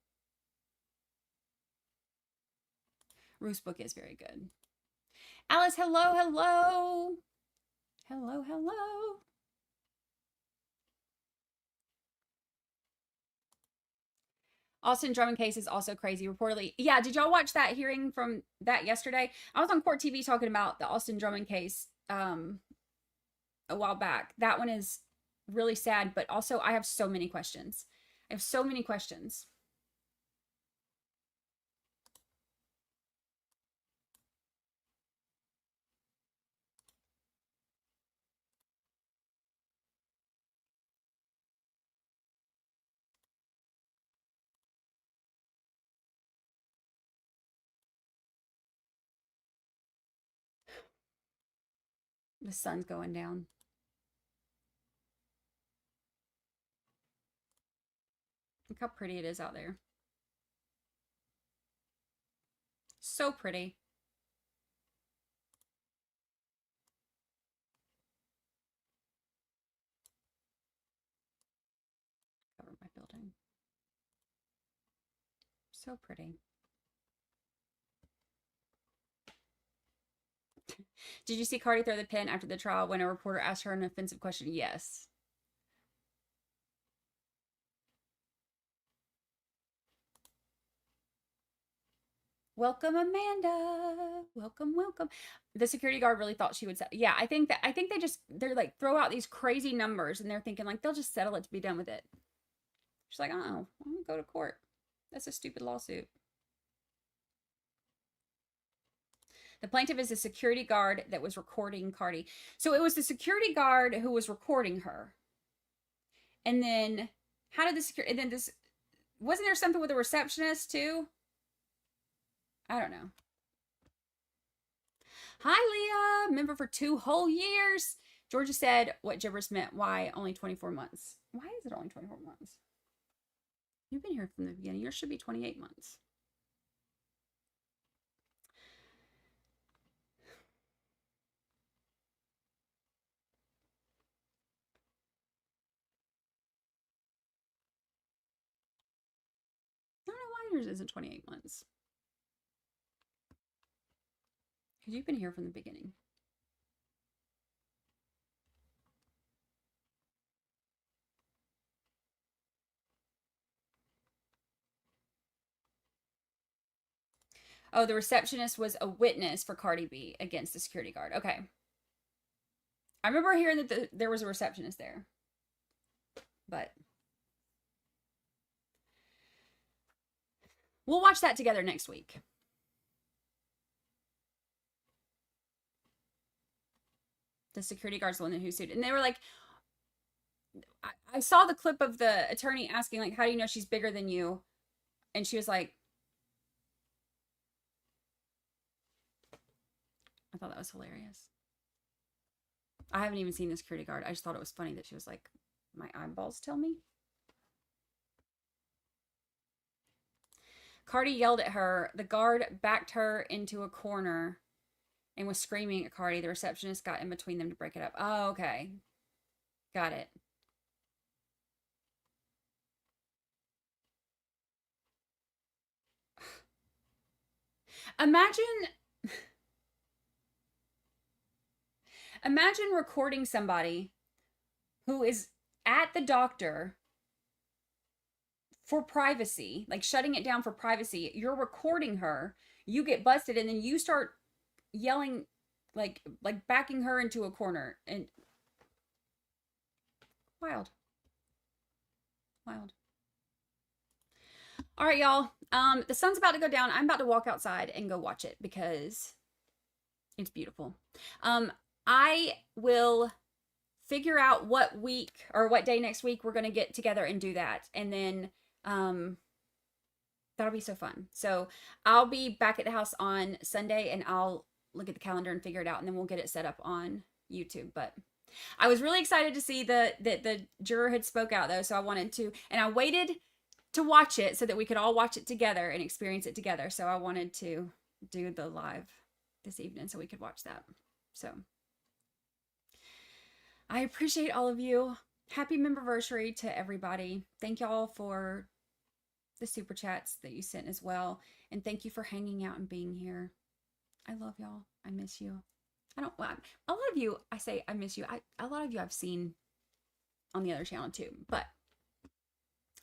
Ruth's book is very good. Alice, hello, hello. Hello, hello. Austin Drummond case is also crazy, reportedly. Yeah, did y'all watch that hearing from that yesterday? I was on Court TV talking about the Austin Drummond case a while back. That one is really sad, but also I have so many questions. I have so many questions. The sun's going down. Look how pretty it is out there. So pretty. Cover my building. So pretty. Did you see Cardi throw the pen after the trial when a reporter asked her an offensive question? Yes. Welcome, Amanda. Welcome, welcome. The security guard really thought she would say, yeah, I think they're like, throw out these crazy numbers and they're thinking like, they'll just settle it to be done with it. She's like, oh, I'm gonna go to court. That's a stupid lawsuit. The plaintiff is a security guard that was recording Cardi. So it was the security guard who was recording her. And then how did the security, and then this, wasn't there something with the receptionist too? I don't know. Hi, Leah. Member for 2 whole years. Georgia said what gibberish meant. Why only 24 months? Why is it only 24 months? You've been here from the beginning. Yours should be 28 months. I don't know why yours isn't 28 months. Because you've been here from the beginning. Oh, the receptionist was a witness for Cardi B against the security guard. Okay. I remember hearing that there was a receptionist there. But we'll watch that together next week. The security guard's the one who sued. And they were like, I saw the clip of the attorney asking, like, how do you know she's bigger than you? And she was like, I thought that was hilarious. I haven't even seen the security guard. I just thought it was funny that she was like, my eyeballs tell me. Cardi yelled at her. The guard backed her into a corner and was screaming at Cardi. The receptionist got in between them to break it up. Oh, okay. Got it. Imagine recording somebody who is at the doctor for privacy, like shutting it down for privacy. You're recording her, you get busted, and then you start yelling, like backing her into a corner. And wild. All right, y'all. The sun's about to go down. I'm about to walk outside and go watch it because it's beautiful. I will figure out what week or what day next week we're going to get together and do that. And then that'll be so fun. So I'll be back at the house on Sunday and I'll look at the calendar and figure it out. And then we'll get it set up on YouTube. But I was really excited to see that the juror had spoke out though. So I wanted to, and I waited to watch it so that we could all watch it together and experience it together. So I wanted to do the live this evening so we could watch that. So I appreciate all of you. Happy memberversary to everybody. Thank y'all for the super chats that you sent as well. And thank you for hanging out and being here. I love y'all. I miss you. A lot of you, I say I miss you. A lot of you I've seen on the other channel too, but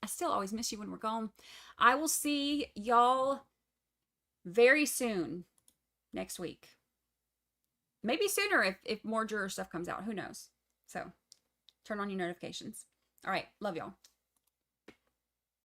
I still always miss you when we're gone. I will see y'all very soon next week. Maybe sooner if more juror stuff comes out. Who knows? So turn on your notifications. All right. Love y'all.